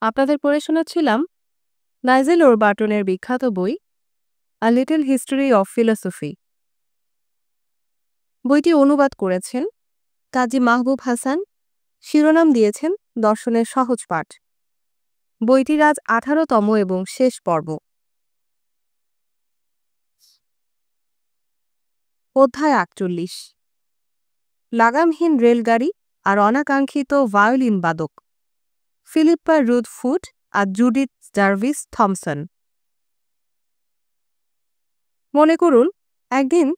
আপনাদের পড়ে শোনাচ্ছিলাম নাইজেল ওরবার্টনের বিখ্যাত বই a little history of philosophy. বইটি অনুবাদ করেছেন কাজী মাহবুব হাসান, শিরোনাম দিয়েছেন দর্শনের সহজ পাঠ। বইটির আজ 18তম এবং শেষ পর্ব। অধ্যায় 48, লাগামহীন রেলগাড়ি আর অনাকাঙ্ক্ষিত ভায়োলিন বাদক, ফিলিপ্পা রুথ ফুট আর জুডিথ জার্ভিস থমসন। মনে করুন, একদিন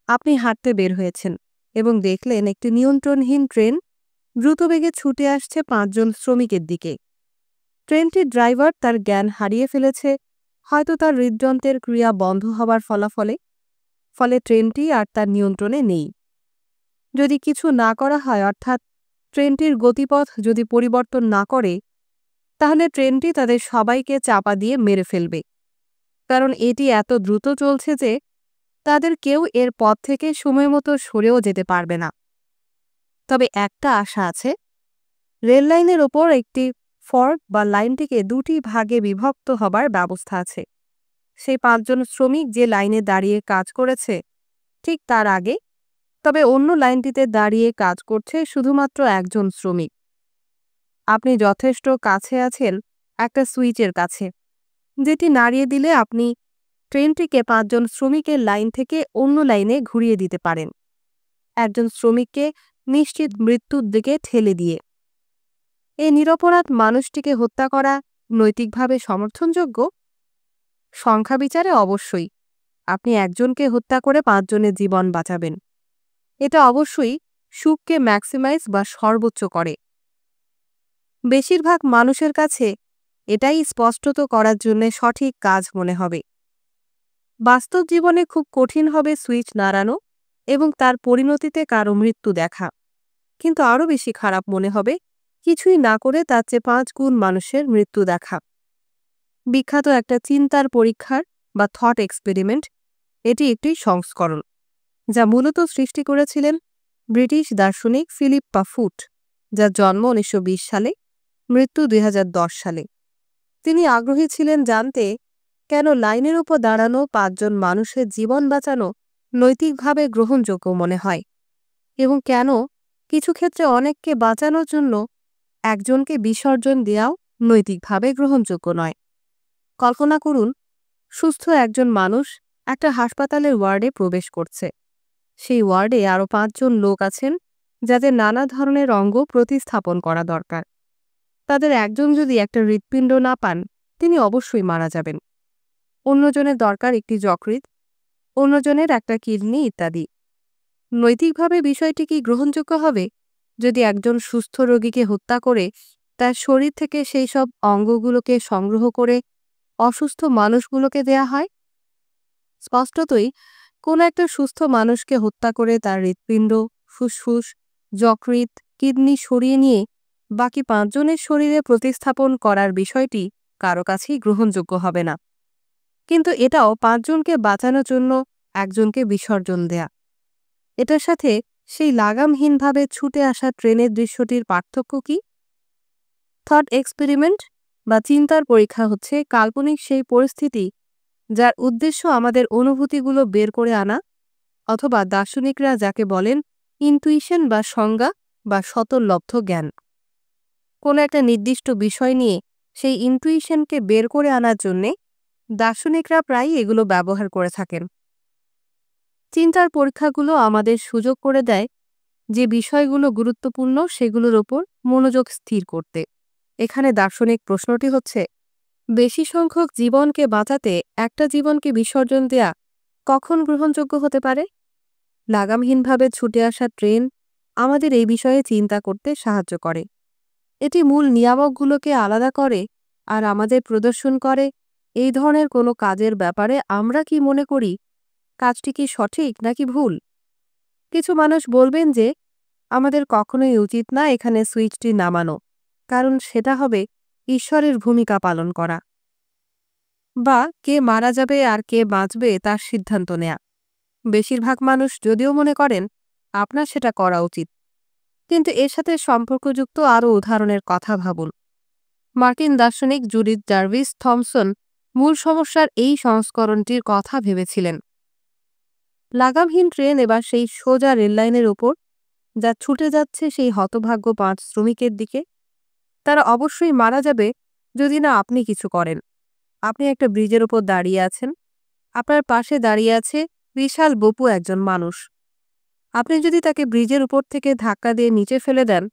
আপনি হাঁটতে বের হয়েছেন এবং দেখলেন একটি নিয়ন্ত্রণহীন ট্রেন দ্রুতবেগে ছুটে আসছে 5 জন শ্রমিকের দিকে। ট্রেনটির ড্রাইভার তার জ্ঞান হারিয়ে ফেলেছে, হয়তো তার হৃদযন্ত্রের ক্রিয়া বন্ধ হবার ফলে ট্রেনটি আর তার নিয়ন্ত্রণে নেই। যদি কিছু না করা হয়, অর্থাৎ ট্রেনটির গতিপথ যদি পরিবর্তন না করে, তাহলে ট্রেনটি তাদের সবাইকে চাপা দিয়ে মেরে ফেলবে, কারণ এটি এত দ্রুত চলছে যে তাদের কেউ এর পথ থেকে সময়মতো সরেও যেতে পারবে না। তবে একটা আশা আছে, রেললাইনের ওপর একটি ফর্ক বা লাইনটিকে 2টি ভাগে বিভক্ত হবার ব্যবস্থা আছে। সেই 5 জন শ্রমিক যে লাইনে দাঁড়িয়ে কাজ করেছে ঠিক তার আগে, তবে অন্য লাইনটিতে দাঁড়িয়ে কাজ করছে শুধুমাত্র একজন শ্রমিক। আপনি যথেষ্ট কাছে আছেন একটা সুইচের কাছে, যেটি নাড়িয়ে দিলে আপনি ট্রেনটিকে 5 জন শ্রমিকের লাইন থেকে অন্য লাইনে ঘুরিয়ে দিতে পারেন, একজন শ্রমিককে নিশ্চিত মৃত্যুর দিকে ঠেলে দিয়ে। এই নিরপরাধ মানুষটিকে হত্যা করা নৈতিকভাবে সমর্থনযোগ্য? সংখ্যা বিচারে অবশ্যই। আপনি একজনকে হত্যা করে 5 জনের জীবন বাঁচাবেন। এটা অবশ্যই সুখকে ম্যাক্সিমাইজ বা সর্বোচ্চ করে। বেশিরভাগ মানুষের কাছে এটাই স্পষ্টত করার জন্য সঠিক কাজ মনে হবে। বাস্তব জীবনে খুব কঠিন হবে সুইচ নাড়ানো এবং তার পরিণতিতে কারো মৃত্যু দেখা, কিন্তু আরও বেশি খারাপ মনে হবে কিছুই না করে তার চেয়ে 5 গুণ মানুষের মৃত্যু দেখা। বিখ্যাত একটা চিন্তার পরীক্ষার বা থট এক্সপেরিমেন্ট, এটি একটি সংস্করণ যা মূলত সৃষ্টি করেছিলেন ব্রিটিশ দার্শনিক ফিলিপ্পা ফুট, যার জন্ম 1920 সালে, মৃত্যু 2010 সালে। তিনি আগ্রহী ছিলেন জানতে কেন লাইনের উপর দাঁড়ানো 5 জন মানুষের জীবন বাঁচানো নৈতিকভাবে গ্রহণযোগ্য মনে হয় এবং কেন কিছু ক্ষেত্রে অনেককে বাঁচানোর জন্য একজনকে বিসর্জন দেওয়াও নৈতিকভাবে গ্রহণযোগ্য নয়। কল্পনা করুন, সুস্থ একজন মানুষ একটা হাসপাতালের ওয়ার্ডে প্রবেশ করছে। সেই ওয়ার্ডে আরও 5 জন লোক আছেন যাদের নানা ধরনের অঙ্গ প্রতিস্থাপন করা দরকার। তাদের একজন যদি একটা হৃৎপিণ্ড না পান, তিনি অবশ্যই মারা যাবেন। অন্যজনের দরকার একটি যকৃৎ, অন্যজনের একটা কিডনি ইত্যাদি। নৈতিকভাবে বিষয়টি কি গ্রহণযোগ্য হবে যদি একজন সুস্থ রোগীকে হত্যা করে তার শরীর থেকে সেই সব অঙ্গগুলোকে সংগ্রহ করে অসুস্থ মানুষগুলোকে দেয়া হয়? স্পষ্টতই কোনো একটা সুস্থ মানুষকে হত্যা করে তার হৃৎপিণ্ড, ফুসফুস, যকৃৎ, কিডনি সরিয়ে নিয়ে বাকি 5 জনের শরীরে প্রতিস্থাপন করার বিষয়টি কারো কাছেই গ্রহণযোগ্য হবে না। কিন্তু এটাও 5 জনকে বাঁচানোর জন্য একজনকে বিসর্জন দেয়া। এটার সাথে সেই লাগামহীনভাবে ছুটে আসা ট্রেনের দৃশ্যটির পার্থক্য কি? থট এক্সপেরিমেন্ট বা চিন্তার পরীক্ষা হচ্ছে কাল্পনিক সেই পরিস্থিতি যার উদ্দেশ্য আমাদের অনুভূতিগুলো বের করে আনা, অথবা দার্শনিকরা যাকে বলেন ইনটুইশন বা সংজ্ঞা বা স্বতঃলব্ধ জ্ঞান। কোনো একটা নির্দিষ্ট বিষয় নিয়ে সেই ইনটুইশনকে বের করে আনার জন্যে দার্শনিকরা প্রায়ই এগুলো ব্যবহার করে থাকেন। চিন্তার পরীক্ষাগুলো আমাদের সুযোগ করে দেয় যে বিষয়গুলো গুরুত্বপূর্ণ সেগুলোর ওপর মনোযোগ স্থির করতে। এখানে দার্শনিক প্রশ্নটি হচ্ছে, বেশি সংখ্যক জীবনকে বাঁচাতে একটা জীবনকে বিসর্জন দেয়া কখন গ্রহণযোগ্য হতে পারে? লাগামহীনভাবে ছুটে আসা ট্রেন আমাদের এই বিষয়ে চিন্তা করতে সাহায্য করে। এটি মূল নিয়ামকগুলোকে আলাদা করে আর আমাদের প্রদর্শন করে এই ধরনের কোনো কাজের ব্যাপারে আমরা কি মনে করি, কাজটি কি সঠিক নাকি ভুল। কিছু মানুষ বলবেন যে আমাদের কখনোই উচিত না এখানে সুইচটি নামানো, কারণ সেটা হবে ঈশ্বরের ভূমিকা পালন করা, বা কে মারা যাবে আর কে বাঁচবে তার সিদ্ধান্ত নেয়া। বেশিরভাগ মানুষ যদিও মনে করেন আপনার সেটা করা উচিত, কিন্তু এর সাথে সম্পর্কযুক্ত আরও উদাহরণের কথা ভাবুন। মার্কিন দার্শনিক জুডিথ জার্ভিস থমসন মূল সমস্যার এই সংস্করণটির কথা ভেবেছিলেন। লাগামহীন ট্রেন এবার সেই সোজা রেললাইনের ওপর যা ছুটে যাচ্ছে সেই হতভাগ্য 5 শ্রমিকের দিকে। তারা অবশ্যই মারা যাবে যদি না আপনি কিছু করেন। আপনি একটা ব্রিজের ওপর দাঁড়িয়ে আছেন। আপনার পাশে দাঁড়িয়ে আছে বিশাল বপু একজন মানুষ। আপনি যদি তাকে ব্রিজের উপর থেকে ধাক্কা দিয়ে নিচে ফেলে দেন,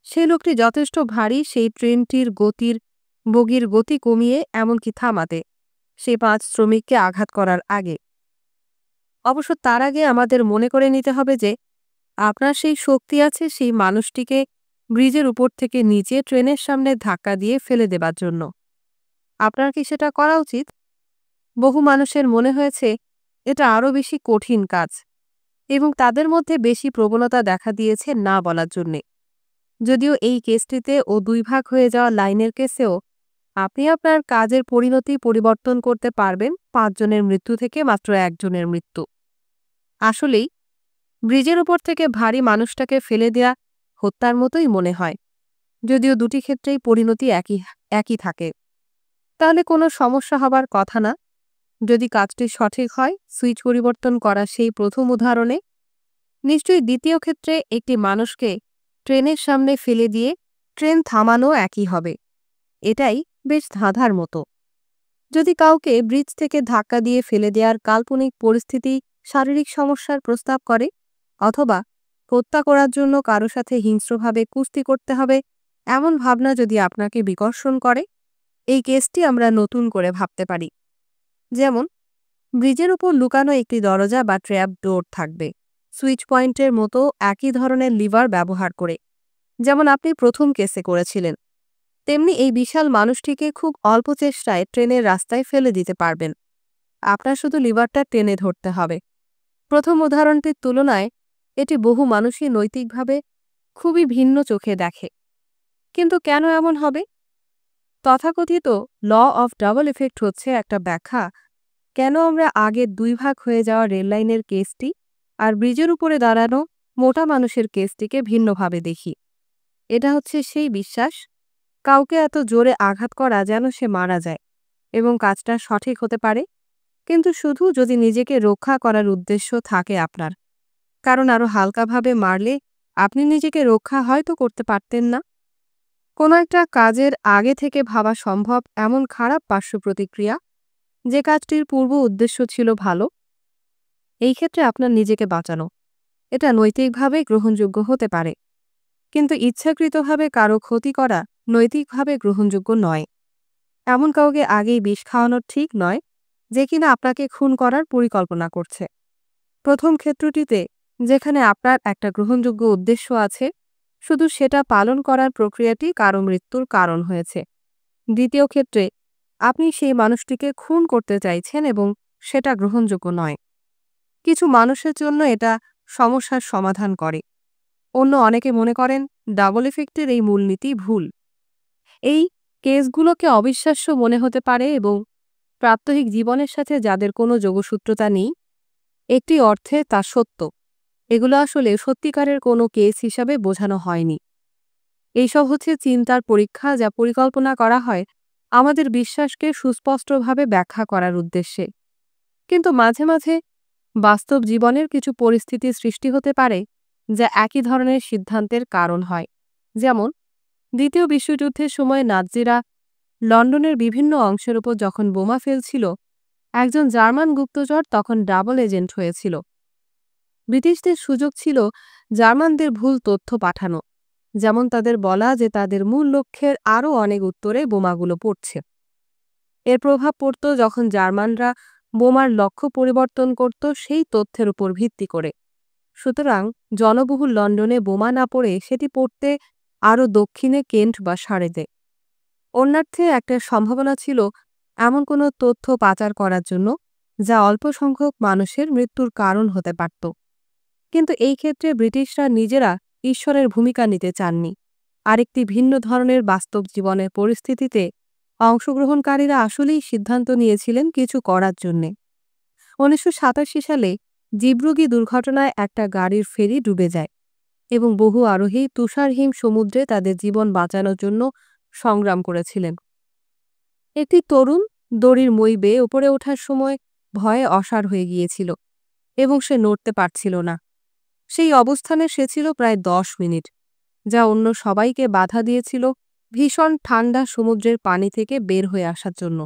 সেই লোকটি যথেষ্ট ভারী সেই ট্রেনটির বগির গতি কমিয়ে এমনকি থামাতে, সেই 5 শ্রমিককে আঘাত করার আগে। অবশ্য তার আগে আমাদের মনে করে নিতে হবে যে আপনার সেই শক্তি আছে সেই মানুষটিকে ব্রিজের উপর থেকে নিচে ট্রেনের সামনে ধাক্কা দিয়ে ফেলে দেবার জন্য। আপনার কি সেটা করা উচিত? বহু মানুষের মনে হয়েছে এটা আরও বেশি কঠিন কাজ, এবং তাদের মধ্যে বেশি প্রবণতা দেখা দিয়েছে না বলার জন্যে। যদিও এই কেসটিতে ও 2 ভাগ হয়ে যাওয়া লাইনের কেসেও আপনি আপনার কাজের পরিণতি পরিবর্তন করতে পারবেন 5 জনের মৃত্যু থেকে মাত্র 1 জনের মৃত্যু। আসলেই ব্রিজের উপর থেকে ভারী মানুষটাকে ফেলে দেয়া হত্যার মতোই মনে হয়, যদিও দুটি ক্ষেত্রেই পরিণতি একই থাকে। তাহলে কোনো সমস্যা হবার কথা না যদি কাজটি সঠিক হয়। সুইচ পরিবর্তন করা সেই প্রথম উদাহরণে নিশ্চয়ই দ্বিতীয় ক্ষেত্রে একটি মানুষকে ট্রেনের সামনে ফেলে দিয়ে ট্রেন থামানো একই হবে। এটাই বেশ ধাঁধার মতো। যদি কাউকে ব্রিজ থেকে ধাক্কা দিয়ে ফেলে দেওয়ার কাল্পনিক পরিস্থিতি শারীরিক সমস্যার প্রস্তাব করে, অথবা হত্যা করার জন্য কারো সাথে হিংস্রভাবে কুস্তি করতে হবে এমন ভাবনা যদি আপনাকে বিকর্ষণ করে, এই কেসটি আমরা নতুন করে ভাবতে পারি। যেমন ব্রিজের উপর লুকানো একটি দরজা বা ট্র্যাপ ডোর থাকবে সুইচ পয়েন্টের মতো একই ধরনের লিভার ব্যবহার করে, যেমন আপনি প্রথম কেসে করেছিলেন। তেমনি এই বিশাল মানুষটিকে খুব অল্প চেষ্টায় ট্রেনের রাস্তায় ফেলে দিতে পারবেন। আপনার শুধু লিভারটা টেনে ধরতে হবে। প্রথম উদাহরণটির তুলনায় এটি বহু মানুষই নৈতিকভাবে খুবই ভিন্ন চোখে দেখে। কিন্তু কেন এমন হবে? তথাকথিত ল অফ ডাবল ইফেক্ট হচ্ছে একটা ব্যাখ্যা কেন আমরা আগের 2 ভাগ হয়ে যাওয়া রেললাইনের কেসটি আর ব্রিজের উপরে দাঁড়ানো মোটা মানুষের কেসটিকে ভিন্নভাবে দেখি। এটা হচ্ছে সেই বিশ্বাস কাউকে এত জোরে আঘাত করা যেন সে মারা যায় এবং কাজটা সঠিক হতে পারে, কিন্তু শুধু যদি নিজেকে রক্ষা করার উদ্দেশ্য থাকে আপনার। কারণ আরও হালকাভাবে মারলে আপনি নিজেকে রক্ষা হয়তো করতে পারতেন না। কোনো একটা কাজের আগে থেকে ভাবা সম্ভব এমন খারাপ পার্শ্ব প্রতিক্রিয়া যে কাজটির পূর্ব উদ্দেশ্য ছিল ভালো, এই ক্ষেত্রে আপনার নিজেকে বাঁচানো, এটা নৈতিকভাবে গ্রহণযোগ্য হতে পারে, কিন্তু ইচ্ছাকৃতভাবে কারো ক্ষতি করা নৈতিকভাবে গ্রহণযোগ্য নয়। এমন কাউকে আগেই বিষ খাওয়ানো ঠিক নয় যে কিনা আপনাকে খুন করার পরিকল্পনা করছে। প্রথম ক্ষেত্রটিতে যেখানে আপনার একটা গ্রহণযোগ্য উদ্দেশ্য আছে, শুধু সেটা পালন করার প্রক্রিয়াটি কারো মৃত্যুর কারণ হয়েছে। দ্বিতীয় ক্ষেত্রে আপনি সেই মানুষটিকে খুন করতে চাইছেন এবং সেটা গ্রহণযোগ্য নয়। কিছু মানুষের জন্য এটা সমস্যার সমাধান করে, অন্য অনেকে মনে করেন ডাবল ইফেক্টের এই মূলনীতি ভুল। এই কেসগুলোকে অবিশ্বাস্য মনে হতে পারে এবং প্রাত্যহিক জীবনের সাথে যাদের কোনো যোগসূত্রতা নেই, একটি অর্থে তা সত্য। এগুলো আসলে সত্যিকারের কোনো কেস হিসাবে বোঝানো হয়নি। এইসব হচ্ছে চিন্তার পরীক্ষা যা পরিকল্পনা করা হয় আমাদের বিশ্বাসকে সুস্পষ্টভাবে ব্যাখ্যা করার উদ্দেশ্যে। কিন্তু মাঝে মাঝে বাস্তব জীবনের কিছু পরিস্থিতি সৃষ্টি হতে পারে যা একই ধরনের সিদ্ধান্তের কারণ হয়। যেমন দ্বিতীয় বিশ্বযুদ্ধের সময় নাৎসিরা লন্ডনের বিভিন্ন অংশের উপর যখন বোমা ফেলছিল, একজন জার্মান গুপ্তচর তখন ডাবল এজেন্ট হয়েছিল। ব্রিটিশদের সুযোগ ছিল জার্মানদের ভুল তথ্য পাঠানো, যেমন তাদের বলা যে তাদের মূল লক্ষ্যের আরও অনেক উত্তরে বোমাগুলো পড়ছে। এর প্রভাব পড়ত যখন জার্মানরা বোমার লক্ষ্য পরিবর্তন করত সেই তথ্যের উপর ভিত্তি করে। সুতরাং জনবহুল লন্ডনে বোমা না পড়ে সেটি পড়তে আরও দক্ষিণে কেন্ট বা সারেতে। অন্যার্থে একটা সম্ভাবনা ছিল এমন কোনো তথ্য পাচার করার জন্য যা অল্প সংখ্যক মানুষের মৃত্যুর কারণ হতে পারত। কিন্তু এই ক্ষেত্রে ব্রিটিশরা নিজেরা ঈশ্বরের ভূমিকা নিতে চাননি। আরেকটি ভিন্ন ধরনের বাস্তব জীবনের পরিস্থিতিতে অংশগ্রহণকারীরা আসলেই সিদ্ধান্ত নিয়েছিলেন কিছু করার জন্যে। 1987 সালে জিব্রুগি দুর্ঘটনায় একটা গাড়ির ফেরি ডুবে যায় এবং বহু আরোহী তুষারহীন সমুদ্রে তাদের জীবন বাঁচানোর জন্য সংগ্রাম করেছিলেন। একটি তরুণ দড়ির মই বেয়ে উপরে ওঠার সময় ভয়ে অসাড় হয়ে গিয়েছিল এবং সে নড়তে পারছিল না। সেই অবস্থানে সে ছিল প্রায় 10 মিনিট, যা অন্য সবাইকে বাধা দিয়েছিল ভীষণ ঠান্ডা সমুদ্রের পানি থেকে বের হয়ে আসার জন্য।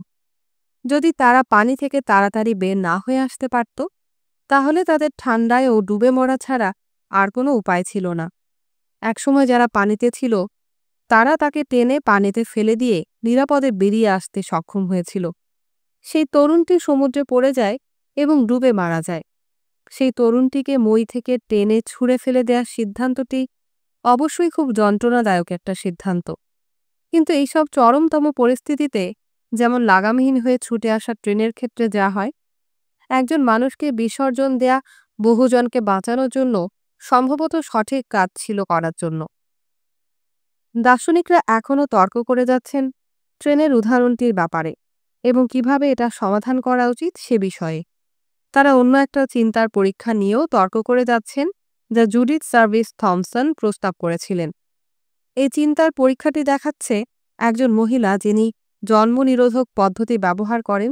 যদি তারা পানি থেকে তাড়াতাড়ি বের না হয়ে আসতে পারত, তাহলে তাদের ঠান্ডায় ও ডুবে মরা ছাড়া আর কোনো উপায় ছিল না। একসময় যারা পানিতে ছিল তারা তাকে টেনে পানিতে ফেলে দিয়ে নিরাপদে বেরিয়ে আসতে সক্ষম হয়েছিল। সেই তরুণটি সমুদ্রে পড়ে যায় এবং ডুবে মারা যায়। সেই তরুণটিকে মই থেকে টেনে ছুঁড়ে ফেলে দেওয়ার সিদ্ধান্তটি অবশ্যই খুব যন্ত্রণাদায়ক একটা সিদ্ধান্ত। কিন্তু এইসব চরমতম পরিস্থিতিতে, যেমন লাগামহীন হয়ে ছুটে আসা ট্রেনের ক্ষেত্রে যা হয়, একজন মানুষকে বিসর্জন দেয়া বহুজনকে বাঁচানোর জন্য সম্ভবত সঠিক কাজ ছিল করার জন্য। দার্শনিকরা এখনও তর্ক করে যাচ্ছেন ট্রেনের উদাহরণটির ব্যাপারে এবং কিভাবে এটা সমাধান করা উচিত সে বিষয়ে। তারা অন্য একটা চিন্তার পরীক্ষা নিয়েও তর্ক করে যাচ্ছেন, যা জুডিথ সার্ভিস থমসন প্রস্তাব করেছিলেন। এই চিন্তার পরীক্ষাটি দেখাচ্ছে একজন মহিলা যিনি জন্মনিরোধক পদ্ধতি ব্যবহার করেন,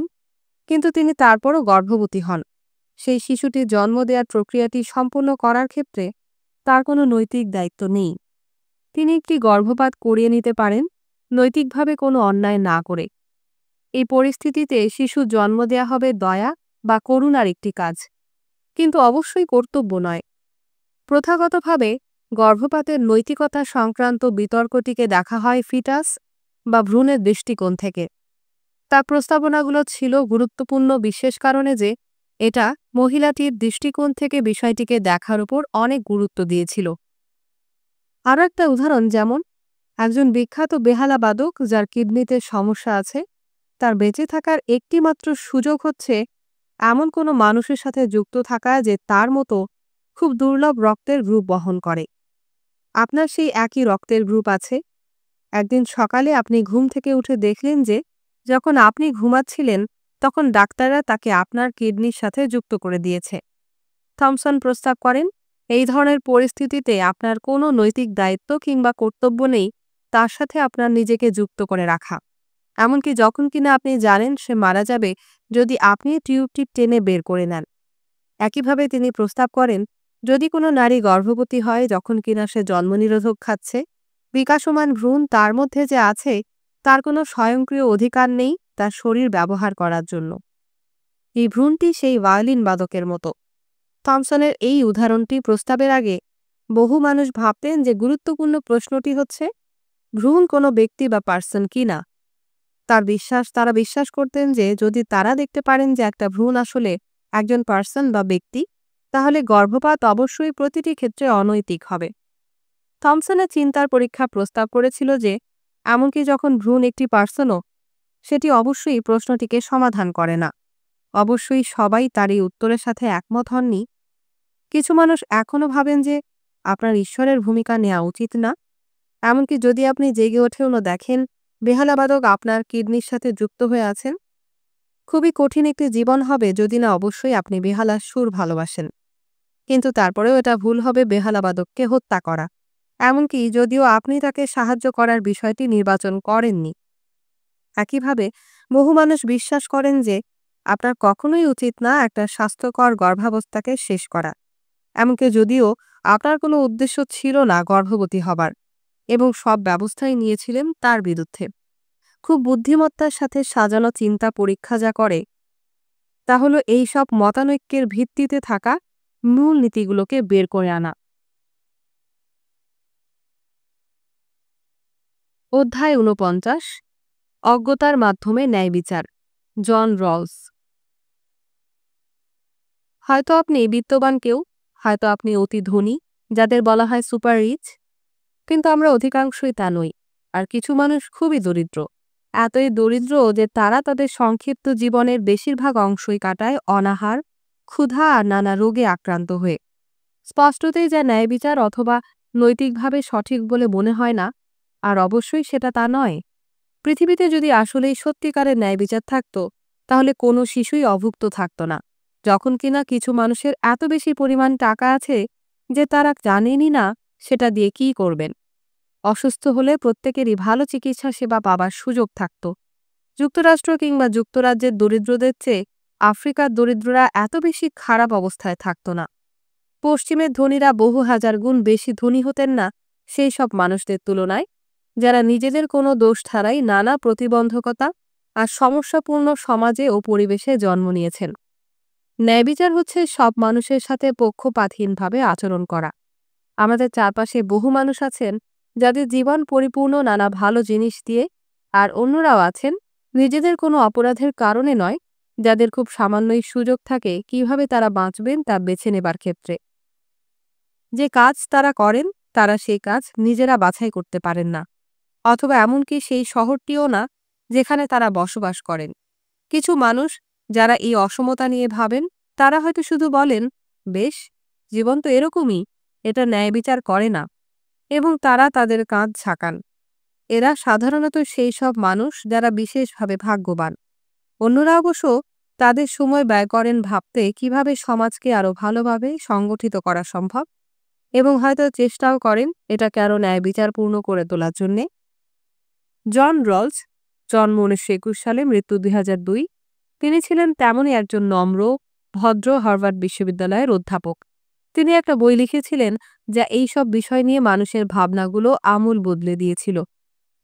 কিন্তু তিনি তারপরও গর্ভবতী হন। সেই শিশুটির জন্ম দেওয়ার প্রক্রিয়াটি সম্পূর্ণ করার ক্ষেত্রে তার কোনো নৈতিক দায়িত্ব নেই। তিনি একটি গর্ভপাত করিয়ে নিতে পারেন নৈতিকভাবে কোনো অন্যায় না করে। এই পরিস্থিতিতে শিশু জন্ম দেয়া হবে দয়া বা করুণার একটি কাজ, কিন্তু অবশ্যই কর্তব্য নয়। প্রথাগতভাবে গর্ভপাতের নৈতিকতা সংক্রান্ত বিতর্কটিকে দেখা হয় ফিটাস বা ভ্রূণের দৃষ্টিকোণ থেকে। তার প্রস্তাবনাগুলো ছিল গুরুত্বপূর্ণ বিশেষ কারণে যে এটা মহিলাটির দৃষ্টিকোণ থেকে বিষয়টিকে দেখার উপর অনেক গুরুত্ব দিয়েছিল। আরও একটা উদাহরণ, যেমন একজন বিখ্যাত বেহালাবাদক যার কিডনিতে সমস্যা আছে, তার বেঁচে থাকার একটিমাত্র সুযোগ হচ্ছে এমন কোনো মানুষের সাথে যুক্ত থাকা যে তার মতো খুব দুর্লভ রক্তের গ্রুপ বহন করে। আপনার সেই একই রক্তের গ্রুপ আছে। একদিন সকালে আপনি ঘুম থেকে উঠে দেখলেন যে যখন আপনি ঘুমাচ্ছিলেন তখন ডাক্তাররা তাকে আপনার কিডনির সাথে যুক্ত করে দিয়েছে। থমসন প্রস্তাব করেন, এই ধরনের পরিস্থিতিতে আপনার কোনো নৈতিক দায়িত্ব কিংবা কর্তব্য নেই তার সাথে আপনার নিজেকে যুক্ত করে রাখা, এমনকি যখন কিনা আপনি জানেন সে মারা যাবে যদি আপনি টিউবটি টেনে বের করে নেন। একইভাবে তিনি প্রস্তাব করেন, যদি কোনো নারী গর্ভবতী হয় যখন কিনা সে জন্মনিরোধক খাচ্ছে, বিকাশমান ভ্রূণ তার মধ্যে যে আছে তার কোনো স্বয়ংক্রিয় অধিকার নেই তার শরীর ব্যবহার করার জন্য। এই ভ্রূণটি সেই ভায়োলিন বাদকের মতো। থমসনের এই উদাহরণটি প্রস্তাবের আগে বহু মানুষ ভাবতেন যে গুরুত্বপূর্ণ প্রশ্নটি হচ্ছে ভ্রূণ কোনো ব্যক্তি বা পার্সন কি না। তারা বিশ্বাস করতেন যে যদি তারা দেখতে পারেন যে একটা ভ্রূণ আসলে একজন পার্সন বা ব্যক্তি, তাহলে গর্ভপাত অবশ্যই প্রতিটি ক্ষেত্রে অনৈতিক হবে। থমসনের চিন্তার পরীক্ষা প্রস্তাব করেছিল যে এমনকি যখন ভ্রূণ একটি পার্সনও, সেটি অবশ্যই প্রশ্নটিকে সমাধান করে না। অবশ্যই সবাই তার এই উত্তরের সাথে একমত হননি। কিছু মানুষ এখনও ভাবেন যে আপনার ঈশ্বরের ভূমিকা নেওয়া উচিত না, এমনকি যদি আপনি জেগে ওঠেও দেখেন বেহালাবাদক আপনার কিডনির সাথে যুক্ত হয়ে আছেন। খুবই কঠিন একটি জীবন হবে যদি না অবশ্যই আপনি বেহালার সুর ভালোবাসেন, কিন্তু তারপরেও এটা ভুল হবে বেহালাবাদককে হত্যা করা, এমনকি যদিও আপনি তাকে সাহায্য করার বিষয়টি নির্বাচন করেননি। একইভাবে বহু মানুষ বিশ্বাস করেন যে আপনার কখনোই উচিত না একটা স্বাস্থ্যকর গর্ভাবস্থাকে শেষ করা, এমনকি যদিও আপনার কোনো উদ্দেশ্য ছিল না গর্ভবতী হবার এবং সব ব্যবস্থাই নিয়েছিলেন তার বিরুদ্ধে। খুব বুদ্ধিমত্তার সাথে সাজানো চিন্তা পরীক্ষা যা করে তা হলো এই সব মতানৈক্যের ভিত্তিতে থাকা মূল নীতিগুলোকে বের করে আনা। অধ্যায় ৪৯, অজ্ঞতার মাধ্যমে ন্যায় বিচার, জন রলস। হয়তো আপনি বিত্তবান কেউ, হয়তো আপনি অতি ধনী, যাদের বলা হয় সুপার রিচ, কিন্তু আমরা অধিকাংশই তা নই। আর কিছু মানুষ খুবই দরিদ্র, এতই দরিদ্র যে তারা তাদের সংক্ষিপ্ত জীবনের বেশিরভাগ অংশই কাটায় অনাহার, ক্ষুধা আর নানা রোগে আক্রান্ত হয়ে। স্পষ্টতই যা ন্যায় বিচার অথবা নৈতিকভাবে সঠিক বলে মনে হয় না, আর অবশ্যই সেটা তা নয়। পৃথিবীতে যদি আসলেই সত্যিকারের ন্যায় বিচার থাকত, তাহলে কোনো শিশুই অভুক্ত থাকত না, যখন কিনা কিছু মানুষের এত বেশি পরিমাণ টাকা আছে যে তারা জানেনই না সেটা দিয়ে কী করবেন। অসুস্থ হলে প্রত্যেকেরই ভালো চিকিৎসা সেবা পাবার সুযোগ থাকত। যুক্তরাষ্ট্র কিংবা যুক্তরাজ্যের দরিদ্রদের চেয়ে আফ্রিকার দরিদ্ররা এত বেশি খারাপ অবস্থায় থাকত না। পশ্চিমের ধনীরা বহু হাজার গুণ বেশি ধনী হতেন না সেই সব মানুষদের তুলনায়, যারা নিজেদের কোনো দোষ ছাড়াই নানা প্রতিবন্ধকতা আর সমস্যাপূর্ণ সমাজে ও পরিবেশে জন্ম নিয়েছেন। ন্যায়বিচার হচ্ছে সব মানুষের সাথে পক্ষপাতহীনভাবে আচরণ করা। আমাদের চারপাশে বহু মানুষ আছেন যাদের জীবন পরিপূর্ণ নানা ভালো জিনিস দিয়ে, আর অন্যরাও আছেন নিজেদের কোনো অপরাধের কারণে নয়, যাদের খুব সামান্যই সুযোগ থাকে কিভাবে তারা বাঁচবেন তা বেছে নেবার ক্ষেত্রে। যে কাজ তারা করেন তারা সেই কাজ নিজেরা বাছাই করতে পারেন না, অথবা এমনকি সেই শহরটিও না যেখানে তারা বসবাস করেন। কিছু মানুষ যারা এই অসমতা নিয়ে ভাবেন তারা হয়তো শুধু বলেন, বেশ, জীবন তো এরকমই, এটা ন্যায় বিচার করে না, এবং তারা তাদের কাঁধ ঝাঁকান। এরা সাধারণত সেই সব মানুষ যারা বিশেষভাবে ভাগ্যবান। অন্যরা অবশ্য তাদের সময় ব্যয় করেন ভাবতে কিভাবে সমাজকে আরও ভালোভাবে সংগঠিত করা সম্ভব, এবং হয়তো চেষ্টাও করেন এটাকে আরও ন্যায় বিচারপূর্ণ করে তোলার জন্যে। জন রলস, জন্ম 1921 সালে, মৃত্যু 2002। তিনি ছিলেন তেমনই একজন নম্র, ভদ্র হার্ভার্ড বিশ্ববিদ্যালয়ের অধ্যাপক। তিনি একটা বই লিখেছিলেন যা এই সব বিষয় নিয়ে মানুষের ভাবনাগুলো আমূল বদলে দিয়েছিল।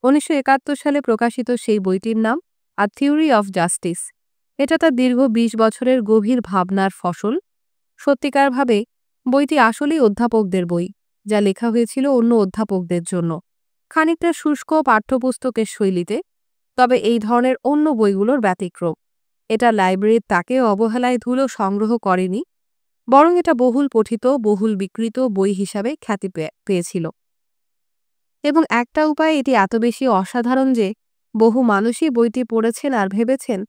1971 সালে প্রকাশিত সেই বইটির নাম আ থিওরি অফ জাস্টিস। এটা তার দীর্ঘ 20 বছরের গভীর ভাবনার ফসল। সত্যিকারভাবে বইটি আসলেই অধ্যাপকদের বই, যা লেখা হয়েছিল অন্য অধ্যাপকদের জন্য, খানিকটা শুষ্ক পাঠ্যপুস্তকের শৈলীতে। তবে এই ধরনের অন্য বইগুলোর ব্যতিক্রম। এটা লাইব্রেরির তাকে অবহেলায় ধুলো সংগ্রহ করেনি, বরং এটা বহুল পঠিত, বহুল বিক্রিত বই হিসাবে খ্যাতি পেয়েছিল। এবং একটা উপায়ে এটি এত বেশি অসাধারণ যে বহু মানুষই বইটি পড়েছেন আর ভেবেছেন,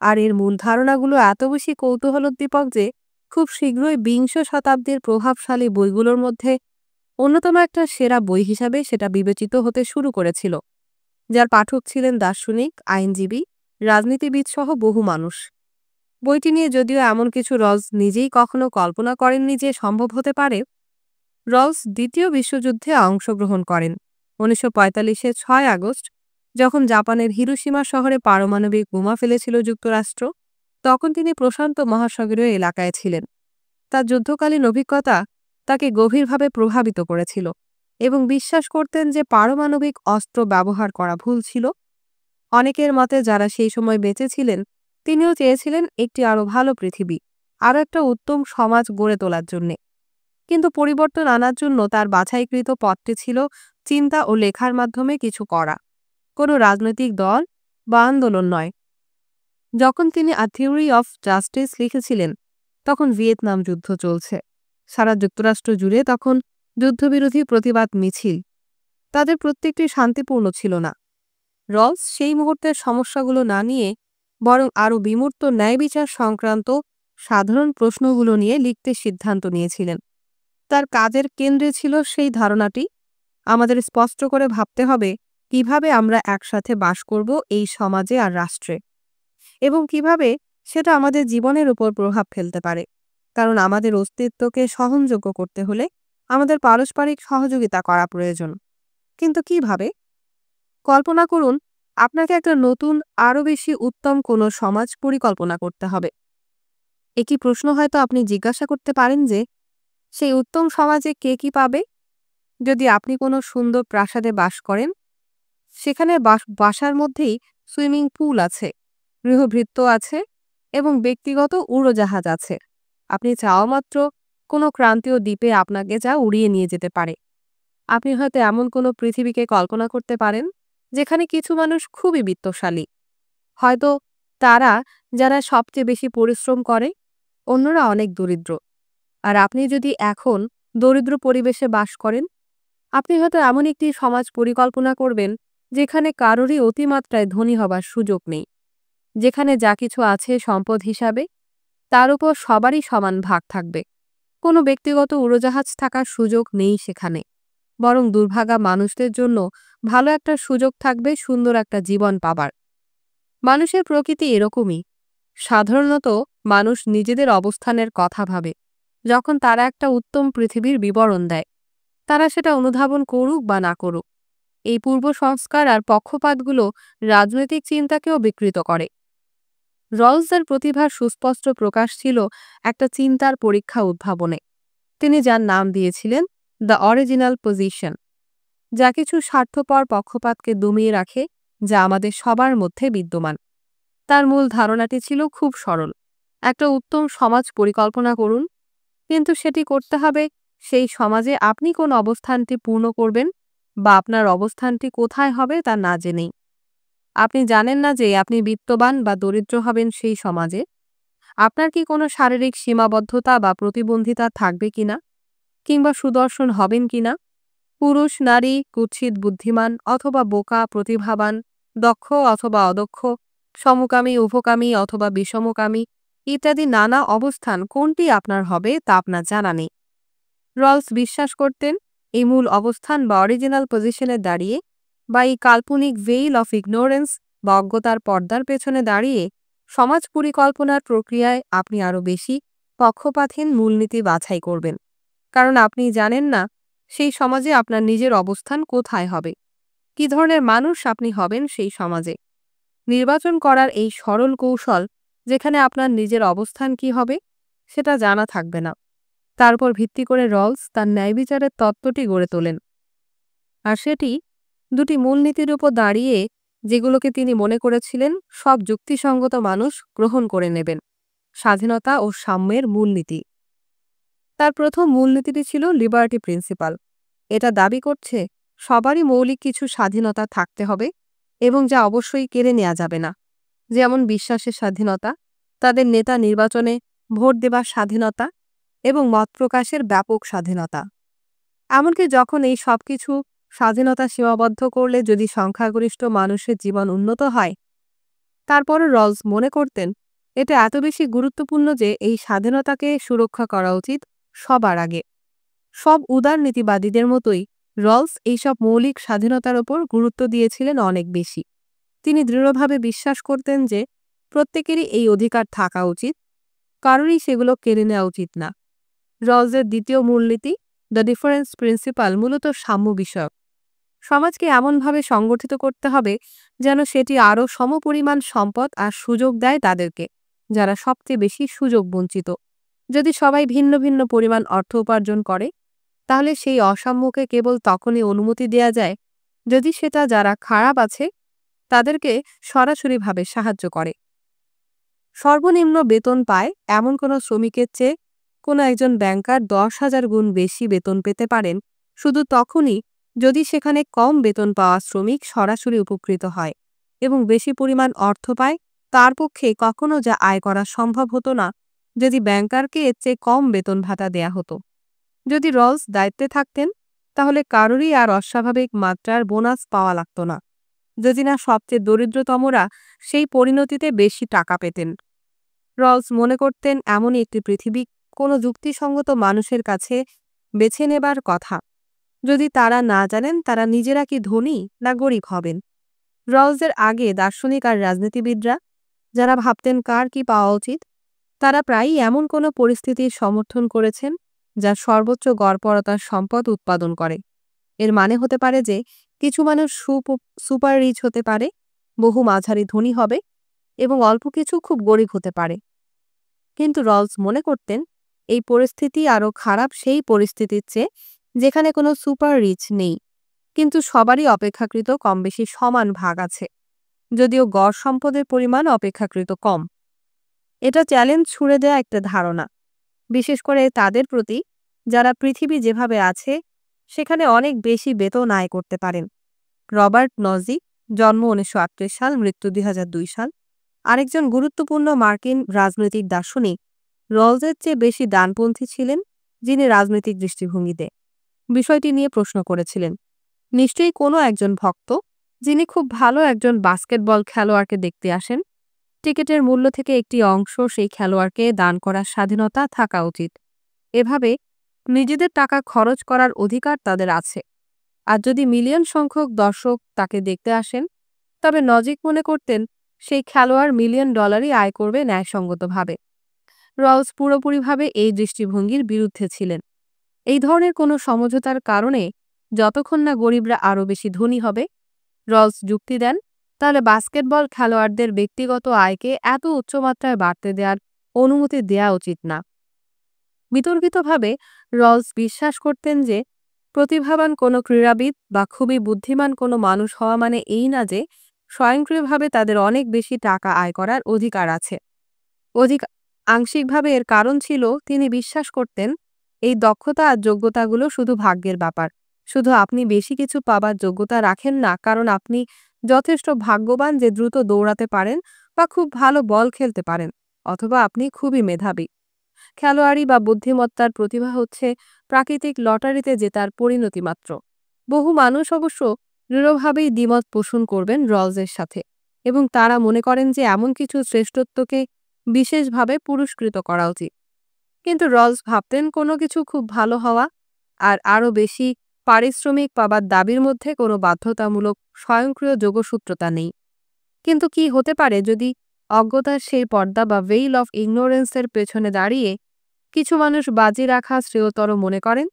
আর এর মূল ধারণাগুলো এত বেশি কৌতূহলোদ্দীপক যে খুব শীঘ্রই 20 শতাব্দীর প্রভাবশালী বইগুলোর মধ্যে অন্যতম একটা সেরা বই হিসাবে সেটা বিবেচিত হতে শুরু করেছিল, যার পাঠক ছিলেন দার্শনিক, আইনজীবী, রাজনীতিবিদ সহ বহু মানুষ। বইটি নিয়ে যদিও এমন কিছু রলস নিজেই কখনো কল্পনা করেননি যে সম্ভব হতে পারে। রলস দ্বিতীয় বিশ্বযুদ্ধে অংশগ্রহণ করেন। 1945-এর 6 আগস্ট, যখন জাপানের হিরোশিমা শহরে পারমাণবিক বোমা ফেলেছিল যুক্তরাষ্ট্র, তখন তিনি প্রশান্ত মহাসাগরীয় এলাকায় ছিলেন। তার যুদ্ধকালীন অভিজ্ঞতা তাকে গভীরভাবে প্রভাবিত করেছিল, এবং বিশ্বাস করতেন যে পারমাণবিক অস্ত্র ব্যবহার করা ভুল ছিল। অনেকের মতে যারা সেই সময় বেঁচে ছিলেন, তিনিও চেয়েছিলেন একটি আরও ভালো পৃথিবী, আরও একটা উত্তম সমাজ গড়ে তোলার জন্যে। কিন্তু পরিবর্তন আনার জন্য তার বাছাইকৃত পথটি ছিল চিন্তা ও লেখার মাধ্যমে কিছু করা, কোনো রাজনৈতিক দল বা আন্দোলন নয়। যখন তিনি আ থিওরি অফ জাস্টিস লিখেছিলেন, তখন ভিয়েতনাম যুদ্ধ চলছে। সারা যুক্তরাষ্ট্র জুড়ে তখন যুদ্ধবিরোধী প্রতিবাদ মিছিল। তাদের প্রত্যেকটি শান্তিপূর্ণ ছিল না। রলস সেই মুহূর্তের সমস্যাগুলো না নিয়ে বরং আরও বিমূর্ত ন্যায়বিচার সংক্রান্ত সাধারণ প্রশ্নগুলো নিয়ে লিখতে সিদ্ধান্ত নিয়েছিলেন। তার কাজের কেন্দ্রে ছিল সেই ধারণাটি, আমাদের স্পষ্ট করে ভাবতে হবে কিভাবে আমরা একসাথে বাস করব এই সমাজে আর রাষ্ট্রে, এবং কিভাবে সেটা আমাদের জীবনের উপর প্রভাব ফেলতে পারে। কারণ আমাদের অস্তিত্বকে সহনযোগ্য করতে হলে আমাদের পারস্পরিক সহযোগিতা করা প্রয়োজন। কিন্তু কিভাবে? কল্পনা করুন, আপনাকে একটা নতুন, আরও বেশি উত্তম কোনো সমাজ পরিকল্পনা করতে হবে। একই প্রশ্ন হয়তো আপনি জিজ্ঞাসা করতে পারেন যে, সেই উত্তম সমাজে কে কি পাবে? যদি আপনি কোনো সুন্দর প্রাসাদে বাস করেন, সেখানে বাসার মধ্যেই সুইমিং পুল আছে, গৃহভৃত্য আছে, এবং ব্যক্তিগত উড়োজাহাজ আছে। আপনি চাওয়া মাত্র কোনো ক্রান্তীয় দ্বীপে আপনাকে যা উড়িয়ে নিয়ে যেতে পারে। আপনি হয়তো এমন কোনো পৃথিবীকে কল্পনা করতে পারেন যেখানে কিছু মানুষ খুবই বিত্তশালী, হয়তো তারা যারা সবচেয়ে বেশি পরিশ্রম করে, অন্যরা অনেক দরিদ্র। আর আপনি যদি এখন দরিদ্র পরিবেশে বাস করেন, আপনি হয়তো এমন একটি সমাজ পরিকল্পনা করবেন যেখানে কারোরই অতিমাত্রায় ধনী হবার সুযোগ নেই, যেখানে যা কিছু আছে সম্পদ হিসাবে তার উপর সবারই সমান ভাগ থাকবে। কোনো ব্যক্তিগত উড়োজাহাজ থাকার সুযোগ নেই সেখানে, বরং দুর্ভাগা মানুষদের জন্য ভালো একটা সুযোগ থাকবে সুন্দর একটা জীবন পাবার। মানুষের প্রকৃতি এরকমই। সাধারণত মানুষ নিজেদের অবস্থানের কথা ভাবে যখন তারা একটা উত্তম পৃথিবীর বিবরণ দেয়, তারা সেটা অনুধাবন করুক বা না করুক। এই পূর্ব সংস্কার আর পক্ষপাতগুলো রাজনৈতিক চিন্তাকেও বিকৃত করে। রলসের প্রতিভার সুস্পষ্ট প্রকাশ ছিল একটা চিন্তার পরীক্ষা উদ্ভাবনে। তিনি যার নাম দিয়েছিলেন দ্য অরিজিনাল পজিশন, যা কিছু স্বার্থপর পক্ষপাতকে দমিয়ে রাখে, যা আমাদের সবার মধ্যে বিদ্যমান। তার মূল ধারণাটি ছিল খুব সরল: একটা উত্তম সমাজ পরিকল্পনা করুন, কিন্তু সেটি করতে হবে সেই সমাজে আপনি কোন অবস্থানটি পূর্ণ করবেন বা আপনার অবস্থানটি কোথায় হবে তা না জেনেই। আপনি জানেন না যে আপনি বিত্তবান বা দরিদ্র হবেন সেই সমাজে। আপনার কি কোনো শারীরিক সীমাবদ্ধতা বা প্রতিবন্ধিতা থাকবে কিনা, কিংবা সুদর্শন হবেন কিনা, পুরুষ নারী, কুৎসিত বুদ্ধিমান অথবা বোকা প্রতিভাবান, দক্ষ অথবা অদক্ষ, সমকামী উভকামী অথবা বিষমকামী ইত্যাদি নানা অবস্থান কোনটি আপনার হবে তা আপনার জানা নেই। রলস বিশ্বাস করতেন এই মূল অবস্থান বা অরিজিনাল পজিশনে দাঁড়িয়ে, বা এই কাল্পনিক ভেইল অফ ইগনোরেন্স বা অজ্ঞতার পর্দার পেছনে দাঁড়িয়ে সমাজ পরিকল্পনার প্রক্রিয়ায় আপনি আরও বেশি পক্ষপাতহীন মূলনীতি বাছাই করবেন, কারণ আপনি জানেন না সেই সমাজে আপনার নিজের অবস্থান কোথায় হবে, কী ধরনের মানুষ আপনি হবেন সেই সমাজে। নির্বাচন করার এই সরল কৌশল, যেখানে আপনার নিজের অবস্থান কী হবে সেটা জানা থাকবে না, তার উপর ভিত্তি করে রলস তার ন্যায়বিচারের তত্ত্বটি গড়ে তোলেন। আর সেটি দুটি মূলনীতির উপর দাঁড়িয়ে, যেগুলোকে তিনি মনে করেছিলেন সব যুক্তিসঙ্গত মানুষ গ্রহণ করে নেবেন: স্বাধীনতা ও সাম্যের মূলনীতি। তার প্রথম মূলনীতিটি ছিল লিবার্টি প্রিন্সিপাল। এটা দাবি করছে সবারই মৌলিক কিছু স্বাধীনতা থাকতে হবে, এবং যা অবশ্যই কেড়ে নেওয়া যাবে না, যেমন বিশ্বাসের স্বাধীনতা, তাদের নেতা নির্বাচনে ভোট দেবার স্বাধীনতা এবং মত প্রকাশের ব্যাপক স্বাধীনতা। এমনকি যখন এই সব কিছু স্বাধীনতা সীমাবদ্ধ করলে যদি সংখ্যাগরিষ্ঠ মানুষের জীবন উন্নত হয়, তারপরও রলস মনে করতেন এটা এত বেশি গুরুত্বপূর্ণ যে এই স্বাধীনতাকে সুরক্ষা করা উচিত সবার আগে। সব উদারনীতিবাদীদের মতোই রলস এইসব মৌলিক স্বাধীনতার ওপর গুরুত্ব দিয়েছিলেন অনেক বেশি। তিনি দৃঢ়ভাবে বিশ্বাস করতেন যে প্রত্যেকেরই এই অধিকার থাকা উচিত, কারোরই সেগুলো কেড়ে নেওয়া উচিত না। রলসের দ্বিতীয় মূলনীতি দ্য ডিফারেন্স প্রিন্সিপাল মূলত সাম্য বিষয়ক। সমাজকে এমনভাবে সংগঠিত করতে হবে যেন সেটি আরও সমপরিমাণ সম্পদ আর সুযোগ দেয় তাদেরকে, যারা সবচেয়ে বেশি সুযোগ বঞ্চিত। যদি সবাই ভিন্ন ভিন্ন পরিমাণ অর্থ উপার্জন করে, তাহলে সেই অসাম্যকে কেবল তখনই অনুমতি দেয়া যায় যদি সেটা যারা খারাপ আছে তাদেরকে সরাসরিভাবে সাহায্য করে। সর্বনিম্ন বেতন পায় এমন কোনো শ্রমিকের চেয়ে কোনো একজন ব্যাংকার 10,000 গুণ বেশি বেতন পেতে পারেন শুধু তখনই যদি সেখানে কম বেতন পাওয়া শ্রমিক সরাসরি উপকৃত হয় এবং বেশি পরিমাণ অর্থ পায়। তার পক্ষে কখনো যা আয় করা সম্ভব হতো না যদি ব্যাংকারকে এর চেয়ে কম বেতন ভাতা দেয়া হতো। যদি রলস দায়িত্বে থাকতেন, তাহলে কারোরই আর অস্বাভাবিক মাত্রার বোনাস পাওয়া লাগত না, যদি না সবচেয়ে দরিদ্রতমরা সেই পরিণতিতে বেশি টাকা পেতেন। রলস মনে করতেন এমনই একটি পৃথিবী কোনো যুক্তিসঙ্গত মানুষের কাছে বেছে নেবার কথা, যদি তারা না জানেন তারা নিজেরা কি ধনী না গরিব হবেন। রলসের আগে দার্শনিক আর রাজনীতিবিদরা, যারা ভাবতেন কার কি পাওয়া উচিত, তারা প্রায়ই এমন কোনো পরিস্থিতির সমর্থন করেছেন যা সর্বোচ্চ গড়পড়তার সম্পদ উৎপাদন করে। এর মানে হতে পারে যে কিছু মানুষ সুপার রিচ হতে পারে, বহু মাঝারি ধনী হবে, এবং অল্প কিছু খুব গরিব হতে পারে। কিন্তু রলস মনে করতেন এই পরিস্থিতি আরও খারাপ সেই পরিস্থিতির চেয়ে যেখানে কোনো সুপার রিচ নেই, কিন্তু সবারই অপেক্ষাকৃত কম বেশি সমান ভাগ আছে, যদিও গড় সম্পদের পরিমাণ অপেক্ষাকৃত কম। এটা চ্যালেঞ্জ ছুড়ে দেয়া একটা ধারণা, বিশেষ করে তাদের প্রতি যারা পৃথিবী যেভাবে আছে সেখানে অনেক বেশি বেতন আয় করতে পারেন। রবার্ট নজি, জন্ম 1938 সাল, মৃত্যু 2002 সাল, আরেকজন গুরুত্বপূর্ণ মার্কিন রাজনৈতিক দার্শনিক, রলসের চেয়ে বেশি ডানপন্থী ছিলেন, যিনি রাজনৈতিক দৃষ্টিভঙ্গিতে বিষয়টি নিয়ে প্রশ্ন করেছিলেন। নিশ্চয়ই কোনো একজন ভক্ত, যিনি খুব ভালো একজন বাস্কেটবল খেলোয়াড়কে দেখতে আসেন, টিকিটের মূল্য থেকে একটি অংশ সেই খেলোয়াড়কে দান করার স্বাধীনতা থাকা উচিত। এভাবে নিজেদের টাকা খরচ করার অধিকার তাদের আছে। আর যদি মিলিয়ন সংখ্যক দর্শক তাকে দেখতে আসেন, তবে নজিক মনে করতেন সেই খেলোয়াড় মিলিয়ন ডলারই আয় করবে ন্যায়সঙ্গতভাবে। রলস পুরোপুরিভাবে এই দৃষ্টিভঙ্গির বিরুদ্ধে ছিলেন। এই ধরনের কোনো সমঝোতার কারণে যতক্ষণ না গরিবরা আরও বেশি ধনী হবে। রলস যুক্তি দেন, তাহলে বাস্কেটবল খেলোয়াড়দের ব্যক্তিগত আয়কে এত উচ্চমাত্রায় বাড়তে দেওয়ার অনুমতি দেওয়া উচিত না। বিতর্কিতভাবে রলস বিশ্বাস করতেন যে প্রতিভাবান কোনো ক্রীড়াবিদ বা খুবই বুদ্ধিমান কোনো মানুষ হওয়া মানে এই না যে স্বয়ংক্রিয়ভাবে তাদের অনেক বেশি টাকা আয় করার অধিকার আছে। অধিক আংশিকভাবে এর কারণ ছিল তিনি বিশ্বাস করতেন এই দক্ষতা আর যোগ্যতাগুলো শুধু ভাগ্যের ব্যাপার। শুধু আপনি বেশি কিছু পাবার যোগ্যতা রাখেন না কারণ আপনি যথেষ্ট ভাগ্যবান যে দ্রুত দৌড়াতে পারেন বা খুব ভালো বল খেলতে পারেন, অথবা আপনি খুবই মেধাবী। খেলোয়াড়ি বা বুদ্ধিমত্তার প্রতিভা হচ্ছে প্রাকৃতিক লটারিতে জেতার পরিণতি মাত্র। বহু মানুষ অবশ্য দৃঢ়ভাবেই দ্বিমত পোষণ করবেন রলসের সাথে, এবং তারা মনে করেন যে এমন কিছু শ্রেষ্ঠত্বকে বিশেষভাবে পুরস্কৃত করা উচিত। কিন্তু রলস ভাবতেন কোনো কিছু খুব ভালো হওয়া আর আরও বেশি পারিশ্রমিক পাবার দাবির মধ্যে কোনো বাধ্যতামূলক স্বয়ংক্রিয় যোগসূত্রতা নেই। কিন্তু কি হতে পারে যদি অজ্ঞতার সেই পর্দা বা ভেইল অফ ইগনোরেন্সের পেছনে দাঁড়িয়ে কিছু মানুষ বাজি রাখা শ্রেয়তর মনে করেন?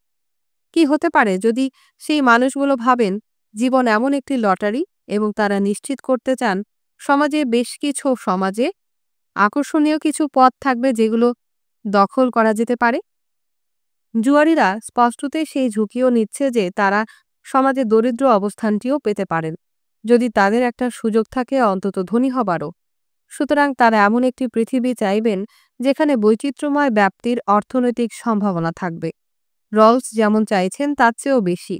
কি হতে পারে যদি সেই মানুষগুলো ভাবেন জীবন এমন একটি লটারি এবং তারা নিশ্চিত করতে চান সমাজে আকর্ষণীয় কিছু পথ থাকবে যেগুলো দখল করা যেতে পারে? জুয়ারিরা স্পষ্টতই সেই ঝুঁকিও নিচ্ছে যে তারা সমাজে দরিদ্র অবস্থানটিও পেতে পারেন যদি তাদের একটা সুযোগ থাকে অন্তত ধনী হবারও। সুতরাং তারা এমন একটি পৃথিবী চাইবেন যেখানে বৈচিত্র্যময় ব্যাপ্তির অর্থনৈতিক সম্ভাবনা থাকবে। রলস যেমন চাইছেন তার চেয়েও বেশি।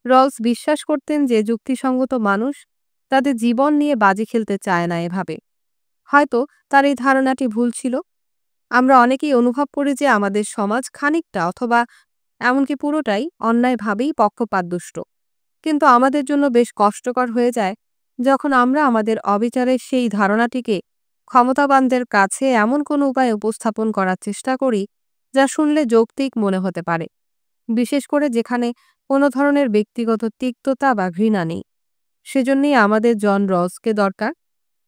রলস বিশ্বাস করতেন যে যুক্তিসঙ্গত মানুষ তাদের জীবন নিয়ে বাজি খেলতে চায় না এভাবে। হয়তো তার এই ধারণাটি ভুল ছিল। আমরা অনেকেই অনুভব করি যে আমাদের সমাজ খানিকটা অথবা এমনকি পুরোটাই অন্যায়ভাবেই পক্ষপাতদুষ্ট। কিন্তু আমাদের জন্য বেশ কষ্টকর হয়ে যায় যখন আমরা আমাদের অবিচারের সেই ধারণাটিকে ক্ষমতাবানদের কাছে এমন কোনো উপায় উপস্থাপন করার চেষ্টা করি যা শুনলে যৌক্তিক মনে হতে পারে, বিশেষ করে যেখানে কোনো ধরনের ব্যক্তিগত তিক্ততা বা ঘৃণা নেই। সেজন্যই আমাদের জন রসকে দরকার।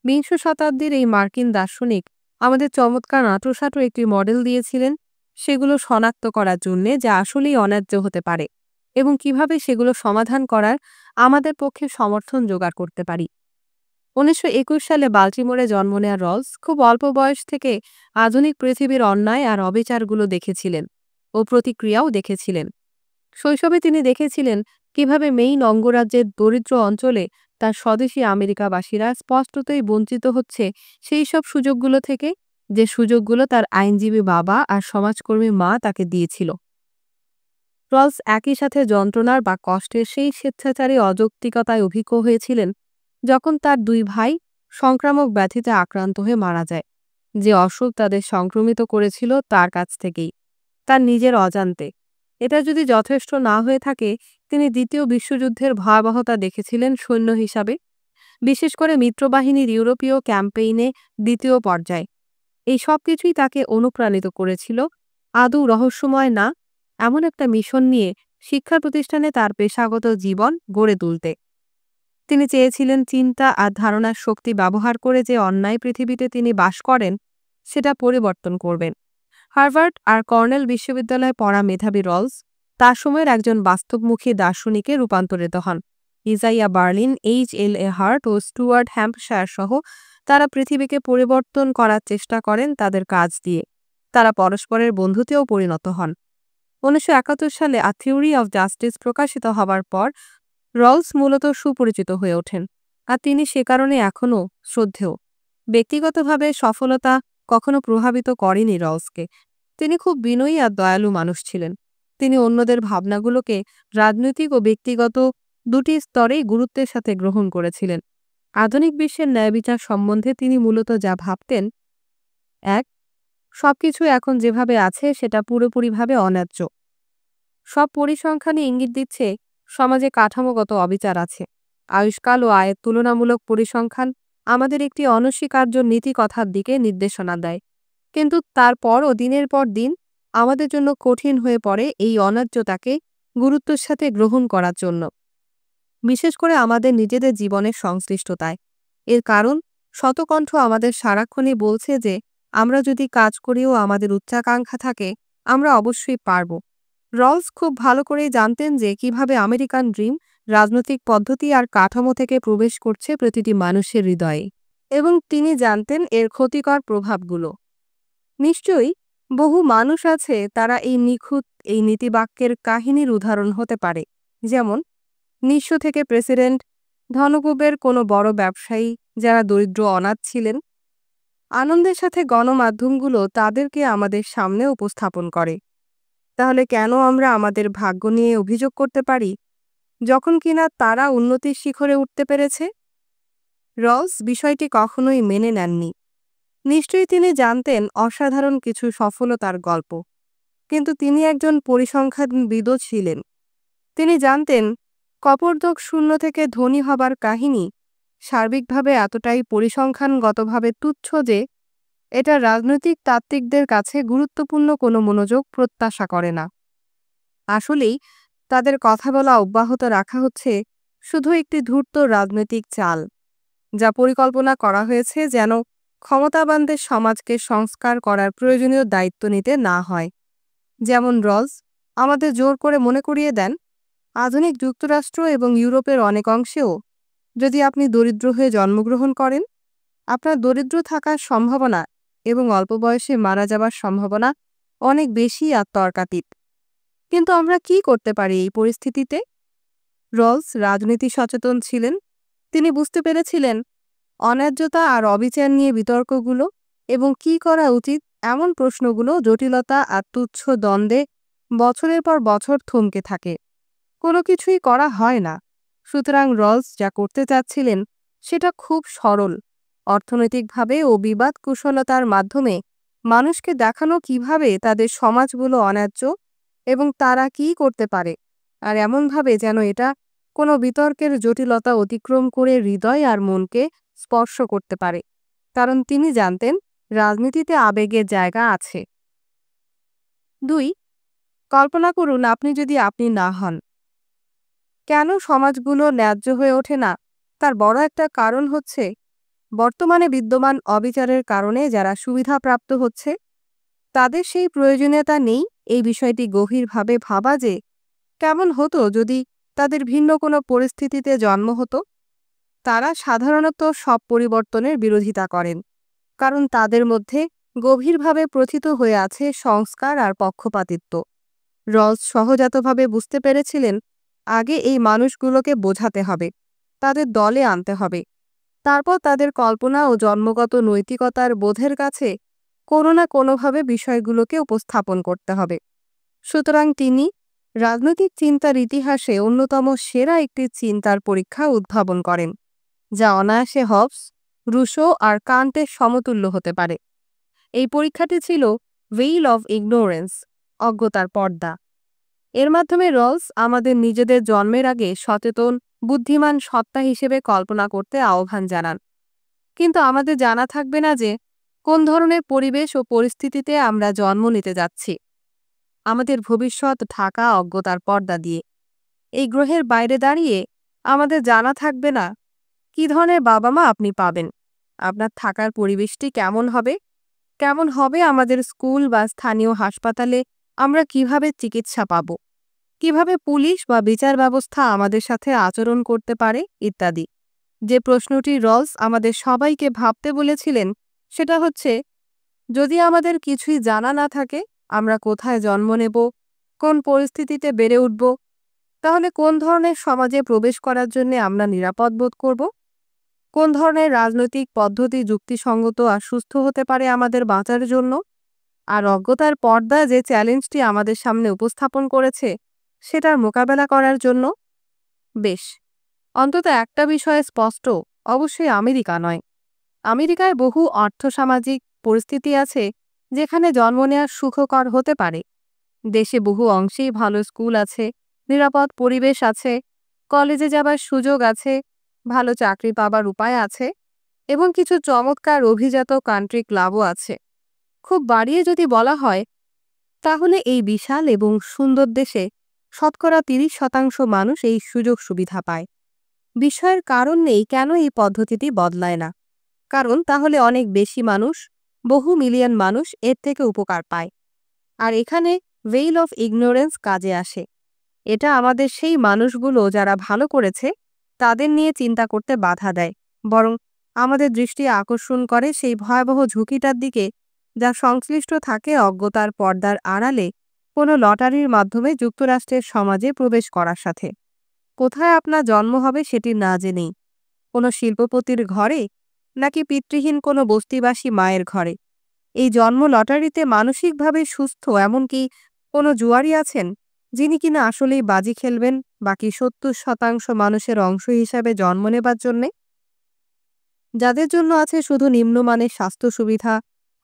বিংশ শতাব্দীর এই মার্কিন দার্শনিক আমাদের চমৎকার আঁটোসাঁটো একটি মডেল দিয়েছিলেন সেগুলো শনাক্ত করার জন্যে যা আসলেই অন্যায্য হতে পারে এবং কিভাবে সেগুলো সমাধান করার আমাদের পক্ষে সমর্থন জোগাড় করতে পারি। 1921 সালে বাল্টিমোরে জন্ম নেয়া রলস খুব অল্প বয়স থেকে আধুনিক পৃথিবীর অন্যায় আর অবিচারগুলো দেখেছিলেন ও প্রতিক্রিয়াও দেখেছিলেন। শৈশবে তিনি দেখেছিলেন কিভাবে মেইন অঙ্গরাজ্যের দরিদ্র অঞ্চলে তার স্বদেশী আমেরিকাবাসীরা স্পষ্টতই বঞ্চিত হচ্ছে সেই সব সুযোগগুলো থেকে যে সুযোগগুলো তার আইনজীবী বাবা আর সমাজকর্মী মা তাকে দিয়েছিল। রলস একই সাথে যন্ত্রণার বা কষ্টের সেই স্বেচ্ছাচারী অযৌক্তিকতায় অভিজ্ঞ হয়েছিলেন যখন তার দুই ভাই সংক্রামক ব্যাধিতে আক্রান্ত হয়ে মারা যায়। যে অসুখ তাদের সংক্রমিত করেছিল তার কাছ থেকেই, তার নিজের অজান্তে। এটা যদি যথেষ্ট না হয়ে থাকে, তিনি দ্বিতীয় বিশ্বযুদ্ধের ভয়াবহতা দেখেছিলেন সৈন্য হিসাবে, বিশেষ করে মিত্রবাহিনীর ইউরোপীয় ক্যাম্পেইনে দ্বিতীয় পর্যায়ে। এই সব কিছুই তাকে অনুপ্রাণিত করেছিল আদৌ রহস্যময় না এমন একটা মিশন নিয়ে শিক্ষা প্রতিষ্ঠানে তার পেশাগত জীবন গড়ে তুলতে। তিনি চেয়েছিলেন চিন্তা আর ধারণার শক্তি ব্যবহার করে যে অন্যায় পৃথিবীতে তিনি বাস করেন সেটা পরিবর্তন করবেন। হার্ভার্ড আর কর্নেল বিশ্ববিদ্যালয়ে পড়া মেধাবী রলস তার সময়ের একজন বাস্তবমুখী দার্শনিকে রূপান্তরিত হন। ইজাইয়া বার্লিন, H.L.A. হার্ট ও স্টুয়ার্ট হ্যাম্পশায়ার সহ তারা পৃথিবীকে পরিবর্তন করার চেষ্টা করেন তাদের কাজ দিয়ে। তারা পরস্পরের বন্ধুতেও পরিণত হন। 1971 সালে আ থিওরি অফ জাস্টিস প্রকাশিত হবার পর রলস মূলত সুপরিচিত হয়ে ওঠেন, আর তিনি সে কারণে এখনও শ্রদ্ধেয়। ব্যক্তিগতভাবে সফলতা কখনো প্রভাবিত করেনি রলসকে। তিনি খুব বিনয়ী আর দয়ালু মানুষ ছিলেন। তিনি অন্যদের ভাবনাগুলোকে রাজনৈতিক ও ব্যক্তিগত দুটি স্তরেই গুরুত্বের সাথে গ্রহণ করেছিলেন। আধুনিক বিশ্বের ন্যায়বিচার সম্বন্ধে তিনি মূলত যা ভাবতেন: ১. সবকিছু এখন যেভাবে আছে সেটা পুরোপুরিভাবে অন্যায্য। সব পরিসংখ্যানই ইঙ্গিত দিচ্ছে সমাজে কাঠামোগত অবিচার আছে। আয়ুষ্কাল ও আয়ের তুলনামূলক পরিসংখ্যান আমাদের একটি অনস্বীকার্য নীতিকথার দিকে নির্দেশনা দেয়। কিন্তু তারপরও দিনের পর দিন আমাদের জন্য কঠিন হয়ে পড়ে এই অন্যায্যতাকে গুরুত্বের সাথে গ্রহণ করার জন্য, বিশেষ করে আমাদের নিজেদের জীবনের সংশ্লিষ্টতায়। এর কারণ শতকণ্ঠ আমাদের সারাক্ষণই বলছে যে আমরা যদি কাজ করিও আমাদের উচ্চাকাঙ্ক্ষা থাকে আমরা অবশ্যই পারব। রলস খুব ভালো করেই জানতেন যে কিভাবে আমেরিকান ড্রিম রাজনৈতিক পদ্ধতি আর কাঠামো থেকে প্রবেশ করছে প্রতিটি মানুষের হৃদয়ে, এবং তিনি জানতেন এর ক্ষতিকর প্রভাবগুলো। নিশ্চয়ই বহু মানুষ আছে তারা এই নিখুঁত এই নীতিবাক্যের কাহিনীর উদাহরণ হতে পারে, যেমন নিঃস্ব থেকে প্রেসিডেন্ট, ধনকুবের কোনো বড় ব্যবসায়ী যারা দরিদ্র অনাথ ছিলেন। আনন্দের সাথে গণমাধ্যমগুলো তাদেরকে আমাদের সামনে উপস্থাপন করে। তাহলে কেন আমরা আমাদের ভাগ্য নিয়ে অভিযোগ করতে পারি যখন কিনা তারা উন্নতির শিখরে উঠতে পেরেছে? রলস বিষয়টি কখনোই মেনে নেননি। নিশ্চয়ই তিনি জানতেন অসাধারণ কিছু সফলতার গল্প, কিন্তু তিনি একজন পরিসংখ্যানবিদও ছিলেন। তিনি জানতেন কপর্দক শূন্য থেকে ধনী হবার কাহিনী সার্বিকভাবে এতটাই পরিসংখ্যানগতভাবে তুচ্ছ যে এটা রাজনৈতিক তাত্ত্বিকদের কাছে গুরুত্বপূর্ণ কোনো মনোযোগ প্রত্যাশা করে না। আসলেই তাদের কথা বলা অব্যাহত রাখা হচ্ছে শুধু একটি ধূর্ত রাজনৈতিক চাল, যা পরিকল্পনা করা হয়েছে যেন ক্ষমতাবানদের সমাজকে সংস্কার করার প্রয়োজনীয় দায়িত্ব নিতে না হয়। যেমন রলস আমাদের জোর করে মনে করিয়ে দেন, আধুনিক যুক্তরাষ্ট্র এবং ইউরোপের অনেক অংশেও যদি আপনি দরিদ্র হয়ে জন্মগ্রহণ করেন, আপনার দরিদ্র থাকার সম্ভাবনা এবং অল্প বয়সে মারা যাবার সম্ভাবনা অনেক বেশি তর্কাতীত। কিন্তু আমরা কি করতে পারি এই পরিস্থিতিতে? রলস রাজনীতি সচেতন ছিলেন। তিনি বুঝতে পেরেছিলেন অন্যায্যতা আর অবিচার নিয়ে বিতর্কগুলো এবং কি করা উচিত এমন প্রশ্নগুলো জটিলতা আর তুচ্ছ দ্বন্দ্বে বছরের পর বছর থমকে থাকে। কোনো কিছুই করা হয় না। সুতরাং রলস যা করতে চাচ্ছিলেন সেটা খুব সরল, অর্থনৈতিকভাবে ও বিবাদ কুশলতার মাধ্যমে মানুষকে দেখানো কিভাবে তাদের সমাজগুলো অন্যায্য এবং তারা কি করতে পারে, আর এমনভাবে যেন এটা কোনো বিতর্কের জটিলতা অতিক্রম করে হৃদয় আর মনকে স্পর্শ করতে পারে, কারণ তিনি জানতেন রাজনীতিতে আবেগের জায়গা আছে। 2. কল্পনা করুন আপনি যদি আপনি না হন। কেন সমাজগুলো ন্যায্য হয়ে ওঠে না তার বড় একটা কারণ হচ্ছে বর্তমানে বিদ্যমান অবিচারের কারণে যারা সুবিধাপ্রাপ্ত হচ্ছে তাদের সেই প্রয়োজনীয়তা নেই এই বিষয়টি গভীরভাবে ভাবা যে কেমন হতো যদি তাদের ভিন্ন কোনো পরিস্থিতিতে জন্ম হতো। তারা সাধারণত সব পরিবর্তনের বিরোধিতা করেন, কারণ তাদের মধ্যে গভীরভাবে প্রথিত হয়ে আছে সংস্কার আর পক্ষপাতিত্ব। রলস সহজাতভাবে বুঝতে পেরেছিলেন আগে এই মানুষগুলোকে বোঝাতে হবে, তাদের দলে আনতে হবে, তারপর তাদের কল্পনা ও জন্মগত নৈতিকতার বোধের কাছে কোনো না কোনোভাবে বিষয়গুলোকে উপস্থাপন করতে হবে। সুতরাং তিনি রাজনৈতিক চিন্তার ইতিহাসে অন্যতম সেরা একটি চিন্তার পরীক্ষা উদ্ভাবন করেন, যা অনায়াসে হবস, রুশো আর কান্টের সমতুল্য হতে পারে। এই পরীক্ষাটি ছিল ভেইল অফ ইগনোরেন্স, অজ্ঞতার পর্দা। এর মাধ্যমে রলস আমাদের নিজেদের জন্মের আগে সচেতন বুদ্ধিমান সত্তা হিসেবে কল্পনা করতে আহ্বান জানান, কিন্তু আমাদের জানা থাকবে না যে কোন ধরনের পরিবেশ ও পরিস্থিতিতে আমরা জন্ম নিতে যাচ্ছি। আমাদের ভবিষ্যৎ ঢাকা অজ্ঞতার পর্দা দিয়ে। এই গ্রহের বাইরে দাঁড়িয়ে আমাদের জানা থাকবে না কি ধরনের বাবা মা আপনি পাবেন, আপনার থাকার পরিবেশটি কেমন হবে আমাদের স্কুল বা স্থানীয় হাসপাতালে আমরা কিভাবে চিকিৎসা পাব, কিভাবে পুলিশ বা বিচার ব্যবস্থা আমাদের সাথে আচরণ করতে পারে ইত্যাদি। যে প্রশ্নটি রলস আমাদের সবাইকে ভাবতে বলেছিলেন সেটা হচ্ছে, যদি আমাদের কিছুই জানা না থাকে আমরা কোথায় জন্ম নেব, কোন পরিস্থিতিতে বেড়ে উঠব, তাহলে কোন ধরনের সমাজে প্রবেশ করার জন্য আমরা নিরাপদ বোধ করব, কোন ধরনের রাজনৈতিক পদ্ধতি যুক্তিসঙ্গত আর সুস্থ হতে পারে আমাদের বাঁচার জন্য। আর অজ্ঞতার পর্দা যে চ্যালেঞ্জটি আমাদের সামনে উপস্থাপন করেছে সেটার মোকাবেলা করার জন্য। বেশ, অন্তত একটা বিষয়ে স্পষ্ট, অবশ্যই আমেরিকা নয়। আমেরিকায় বহু আর্থসামাজিক পরিস্থিতি আছে যেখানে জন্ম নেওয়া সুখকর হতে পারে। দেশে বহু অংশেই ভালো স্কুল আছে, নিরাপদ পরিবেশ আছে, কলেজে যাবার সুযোগ আছে, ভালো চাকরি পাবার উপায় আছে এবং কিছু চমৎকার অভিজাত কান্ট্রি ক্লাবও আছে। খুব বাড়িয়ে যদি বলা হয় তাহলে এই বিশাল এবং সুন্দর দেশে শতকরা 30% মানুষ এই সুযোগ সুবিধা পায়। বিস্ময়ের কারণ নেই কেন এই পদ্ধতিটি বদলায় না, কারণ তাহলে অনেক বেশি মানুষ, বহু মিলিয়ন মানুষ এর থেকে উপকার পায়। আর এখানে ভেইল অফ ইগনোরেন্স কাজে আসে। এটা আমাদের সেই মানুষগুলো যারা ভালো করেছে তাদের নিয়ে চিন্তা করতে বাধা দেয়, বরং আমাদের দৃষ্টি আকর্ষণ করে সেই ভয়াবহ ঝুঁকিটার দিকে যা সংশ্লিষ্ট থাকে অজ্ঞতার পর্দার আড়ালে কোনো লটারির মাধ্যমে যুক্তরাষ্ট্রের সমাজে প্রবেশ করার সাথে। কোথায় আপনার জন্ম হবে সেটি না জেনেই, কোনো শিল্পপতির ঘরে নাকি পিতৃহীন কোনো বস্তিবাসী মায়ের ঘরে, এই জন্ম লটারিতে মানসিকভাবে সুস্থ এমনকি কোনো জুয়ারি আছেন যিনি কিনা আসলেই বাজি খেলবেন বাকি ৭০% মানুষের অংশ হিসাবে জন্ম নেবার জন্যে? যাদের জন্য আছে শুধু নিম্নমানের স্বাস্থ্য সুবিধা,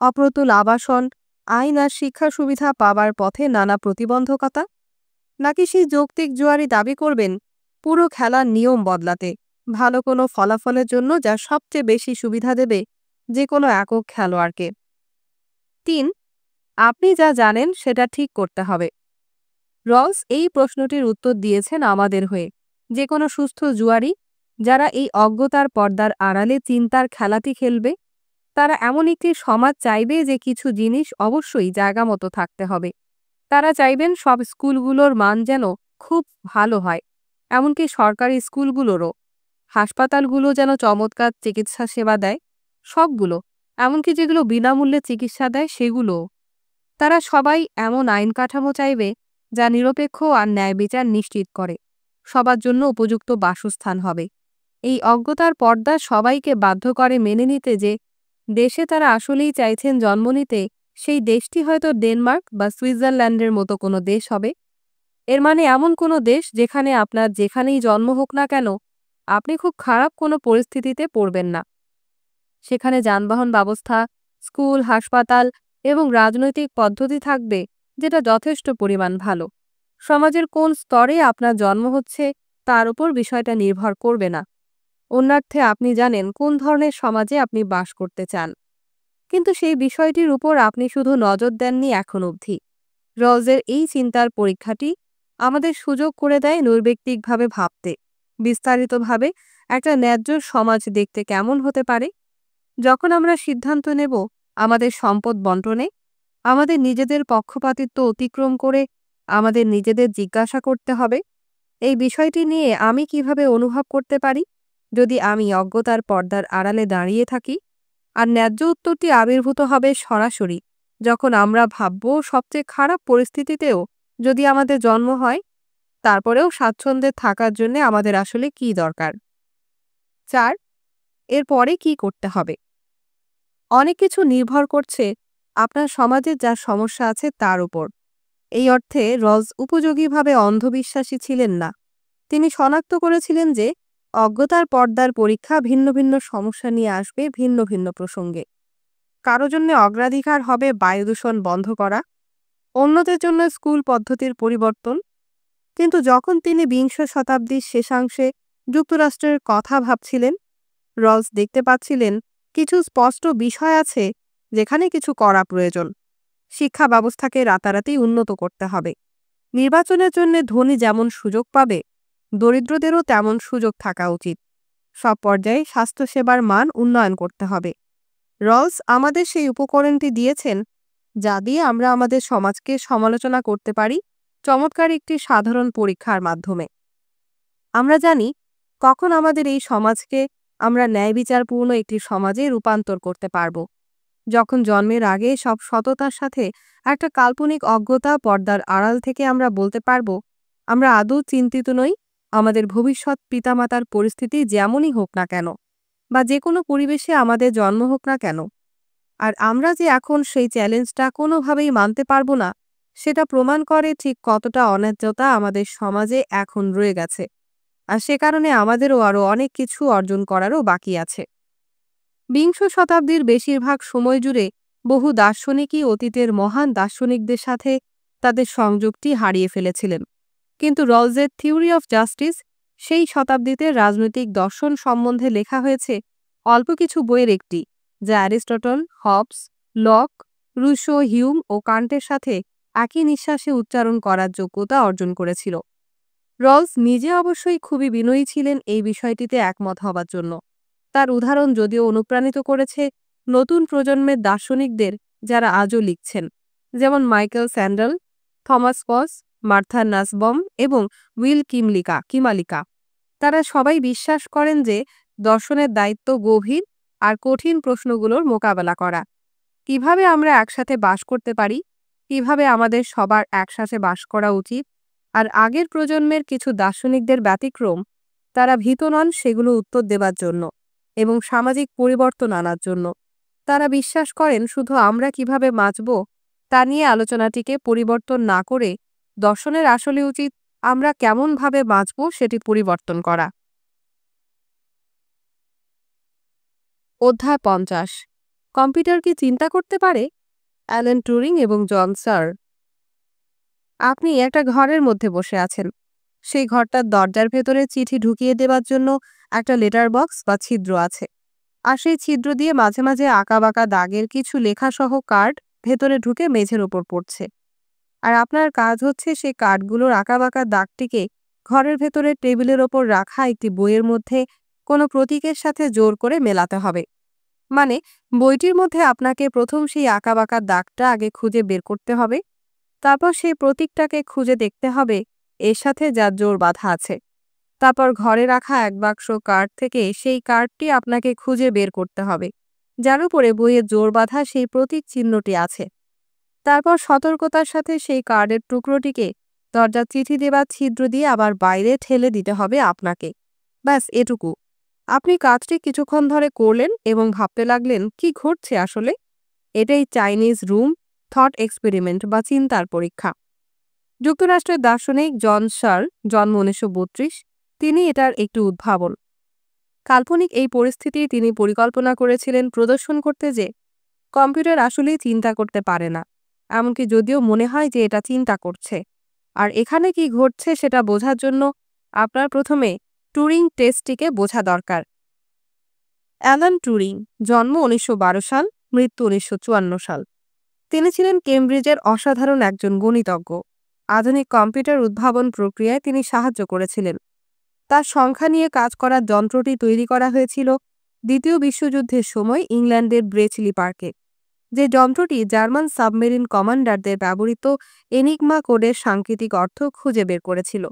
অপ্রতুল আবাসন, আইন আর শিক্ষা সুবিধা পাবার পথে নানা প্রতিবন্ধকতা? নাকি সেই যৌক্তিক জুয়ারি দাবি করবেন পুরো খেলার নিয়ম বদলাতে, ভালো কোনো ফলাফলের জন্য যা সবচেয়ে বেশি সুবিধা দেবে যে কোনো একক খেলোয়াড়কে? ৩. আপনি যা জানেন সেটা ঠিক করতে হবে। রলস এই প্রশ্নটির উত্তর দিয়েছেন আমাদের হয়ে। যে কোনো সুস্থ জুয়ারি যারা এই অজ্ঞতার পর্দার আড়ালে চিন্তার খেলাটি খেলবে, তারা এমন একটি সমাজ চাইবে যে কিছু জিনিস অবশ্যই জায়গা মতো থাকতে হবে। তারা চাইবেন সব স্কুলগুলোর মান যেন খুব ভালো হয়, এমনকি সরকারি স্কুলগুলোরও। হাসপাতালগুলো যেন চমৎকার চিকিৎসা সেবা দেয়, সবগুলো, এমনকি যেগুলো বিনামূল্যে চিকিৎসা দেয় সেগুলোও। তারা সবাই এমন আইন কাঠামো চাইবে যা নিরপেক্ষ আর ন্যায় বিচার নিশ্চিত করে। সবার জন্য উপযুক্ত বাসস্থান হবে। এই অজ্ঞতার পর্দা সবাইকে বাধ্য করে মেনে নিতে যে দেশে তারা আসলেই চাইছেন জন্ম নিতে, সেই দেশটি হয়তো ডেনমার্ক বা সুইজারল্যান্ডের মতো কোনো দেশ হবে। এর মানে এমন কোনো দেশ যেখানে আপনার যেখানেই জন্ম হোক না কেন আপনি খুব খারাপ কোনো পরিস্থিতিতে পড়বেন না। সেখানে যানবাহন ব্যবস্থা, স্কুল, হাসপাতাল এবং রাজনৈতিক পদ্ধতি থাকবে যেটা যথেষ্ট পরিমাণ ভালো। সমাজের কোন স্তরে আপনার জন্ম হচ্ছে তার উপর বিষয়টা নির্ভর করবে না। অন্যার্থে আপনি জানেন কোন ধরনের সমাজে আপনি বাস করতে চান। কিন্তু সেই বিষয়টির উপর আপনি শুধু নজর দেননি এখন অবধি। রলসের এই চিন্তার পরীক্ষাটি আমাদের সুযোগ করে দেয় নৈর্ব্যক্তিকভাবে ভাবতে, বিস্তারিতভাবে একটা ন্যায্য সমাজ দেখতে কেমন হতে পারে। যখন আমরা সিদ্ধান্ত নেব আমাদের সম্পদ বন্টনে, আমাদের নিজেদের পক্ষপাতিত্ব অতিক্রম করে আমাদের নিজেদের জিজ্ঞাসা করতে হবে, এই বিষয়টি নিয়ে আমি কিভাবে অনুভব করতে পারি যদি আমি অজ্ঞতার পর্দার আড়ালে দাঁড়িয়ে থাকি? আর ন্যায্য উত্তরটি আবির্ভূত হবে সরাসরি যখন আমরা ভাবব সবচেয়ে খারাপ পরিস্থিতিতেও যদি আমাদের জন্ম হয়, তারপরেও স্বাচ্ছন্দ্যে থাকার জন্য আমাদের আসলে কি দরকার। ৪. এরপরে কি করতে হবে? অনেক কিছু নির্ভর করছে আপনার সমাজে যা সমস্যা আছে তার উপর। এই অর্থে রলস উপযোগীভাবে অন্ধবিশ্বাসী ছিলেন না। তিনি শনাক্ত করেছিলেন যে অজ্ঞতার পর্দার পরীক্ষা ভিন্ন ভিন্ন সমস্যা নিয়ে আসবে ভিন্ন ভিন্ন প্রসঙ্গে। কারো জন্য অগ্রাধিকার হবে বায়ুদূষণ বন্ধ করা, অন্যদের জন্য স্কুল পদ্ধতির পরিবর্তন। কিন্তু যখন তিনি বিংশ শতাব্দীর শেষাংশে যুক্তরাষ্ট্রের কথা ভাবছিলেন, রলস দেখতে পাচ্ছিলেন কিছু স্পষ্ট বিষয় আছে যেখানে কিছু করা প্রয়োজন। শিক্ষা ব্যবস্থাকে রাতারাতি উন্নত করতে হবে। নির্বাচনের জন্য ধনী যেমন সুযোগ পাবে, দরিদ্রদেরও তেমন সুযোগ থাকা উচিত। সব পর্যায়ে স্বাস্থ্যসেবার মান উন্নয়ন করতে হবে। রলস আমাদের সেই উপকরণটি দিয়েছেন যা দিয়ে আমরা আমাদের সমাজকে সমালোচনা করতে পারি চমৎকার একটি সাধারণ পরীক্ষার মাধ্যমে। আমরা জানি কখন আমাদের এই সমাজকে আমরা ন্যায়বিচারপূর্ণ একটি সমাজে রূপান্তর করতে পারব। যখন জন্মের আগে সব সততার সাথে একটা কাল্পনিক অজ্ঞতা পর্দার আড়াল থেকে আমরা বলতে পারব আমরা আদৌ চিন্তিত নই আমাদের ভবিষ্যৎ পিতামাতার পরিস্থিতি যেমনই হোক না কেন, বা যে কোনো পরিবেশে আমাদের জন্ম হোক না কেন। আর আমরা যে এখন সেই চ্যালেঞ্জটা কোনোভাবেই মানতে পারব না, সেটা প্রমাণ করে ঠিক কতটা অন্যায্যতা আমাদের সমাজে এখন রয়ে গেছে। আর সে কারণে আমাদেরও আরও অনেক কিছু অর্জন করারও বাকি আছে। বিংশ শতাব্দীর বেশিরভাগ সময় জুড়ে বহু দার্শনিকই অতীতের মহান দার্শনিকদের সাথে তাদের সংযোগটি হারিয়ে ফেলেছিলেন। কিন্তু রলসের থিওরি অফ জাস্টিস সেই শতাব্দীতে রাজনৈতিক দর্শন সম্বন্ধে লেখা হয়েছে অল্প কিছু বইয়ের একটি, যা Aristotle, Hobbes, Locke, Rousseau, Hume ও কান্টের সাথে একই নিঃশ্বাসে উচ্চারণ করার যোগ্যতা অর্জন করেছিল। রলস নিজে অবশ্যই খুবই বিনয়ী ছিলেন এই বিষয়টিতে একমত হবার জন্য। তার উদাহরণ যদিও অনুপ্রাণিত করেছে নতুন প্রজন্মের দার্শনিকদের যারা আজও লিখছেন, যেমন মাইকেল স্যান্ডেল, থমাস কস, মার্থা নাসবম এবং উইল কিমালিকা। তারা সবাই বিশ্বাস করেন যে দর্শনের দায়িত্ব গভীর আর কঠিন প্রশ্নগুলোর মোকাবেলা করা। কিভাবে আমরা একসাথে বাস করতে পারি, কিভাবে আমাদের সবার একসাথে বাস করা উচিত, আর আগের প্রজন্মের কিছু দার্শনিকদের ব্যতিক্রম, তারা ভীত নন সেগুলো উত্তর দেবার জন্য এবং সামাজিক পরিবর্তন আনার জন্য। তারা বিশ্বাস করেন শুধু আমরা কিভাবে বাঁচব তা নিয়ে আলোচনাটিকে পরিবর্তন না করে দর্শনের আসলে উচিত আমরা কেমনভাবে বাঁচব সেটি পরিবর্তন করা। অধ্যায় 50। কম্পিউটার কি চিন্তা করতে পারে? অ্যালান টুরিং এবং জন সার। আপনি একটা ঘরের মধ্যে বসে আছেন। সেই ঘরটার দরজার ভেতরে চিঠি ঢুকিয়ে দেবার জন্য একটা লেটার বক্স বা ছিদ্র আছে, আর সেই ছিদ্র দিয়ে মাঝে মাঝে আঁকাবাঁকা দাগের কিছু লেখাসহ কার্ড ভেতরে ঢুকে মেঝের ওপর পড়ছে। আর আপনার কাজ হচ্ছে সেই কার্ডগুলোর আঁকাবাঁকা দাগটিকে ঘরের ভেতরে টেবিলের ওপর রাখা একটি বইয়ের মধ্যে কোনো প্রতীকের সাথে জোর করে মেলাতে হবে। মানে, বইটির মধ্যে আপনাকে প্রথম সেই আঁকাবাঁকা দাগটা আগে খুঁজে বের করতে হবে, তারপর সেই প্রতীকটাকে খুঁজে দেখতে হবে এর সাথে যার জোর বাঁধা আছে। তারপর ঘরে রাখা এক বাক্স কার্ড থেকে সেই কার্ডটি আপনাকে খুঁজে বের করতে হবে যার উপরে বইয়ের জোর বাঁধা সেই প্রতীক চিহ্নটি আছে। তারপর সতর্কতার সাথে সেই কার্ডের টুকরোটিকে দরজার চিঠি দেবার ছিদ্র দিয়ে আবার বাইরে ঠেলে দিতে হবে আপনাকে। ব্যাস এটুকু। আপনি কাজটি কিছুক্ষণ ধরে করলেন এবং ভাবতে লাগলেন কি ঘটছে আসলে। এটাই চাইনিজ রুম থট এক্সপেরিমেন্ট বা চিন্তার পরীক্ষা। যুক্তরাষ্ট্রের দার্শনিক জন সার, জন্ম 1932, তিনি এটার একটি উদ্ভাবন। কাল্পনিক এই পরিস্থিতি তিনি পরিকল্পনা করেছিলেন প্রদর্শন করতে যে কম্পিউটার আসলেই চিন্তা করতে পারে না, এমনকি যদিও মনে হয় যে এটা চিন্তা করছে। আর এখানে কি ঘটছে সেটা বোঝার জন্য আপনার প্রথমে টুরিং টেস্টটিকে বোঝা দরকার। অ্যালান টুরিং, জন্ম 1912 সাল, মৃত্যু 1954 সাল। তিনি ছিলেন কেমব্রিজের অসাধারণ একজন গণিতজ্ঞ। আধুনিক কম্পিউটার উদ্ভাবন প্রক্রিয়ায় তিনি সাহায্য করেছিলেন। তার সংখ্যা নিয়ে কাজ করার যন্ত্রটি তৈরি করা হয়েছিল দ্বিতীয় বিশ্বযুদ্ধের সময় ইংল্যান্ডের ব্লেচলি পার্কে, যে যন্ত্রটি জার্মান সাবমেরিন কমান্ডারদের ব্যবহৃত এনিগমা কোডের সাংকেতিক অর্থ খুঁজে বের করেছিল।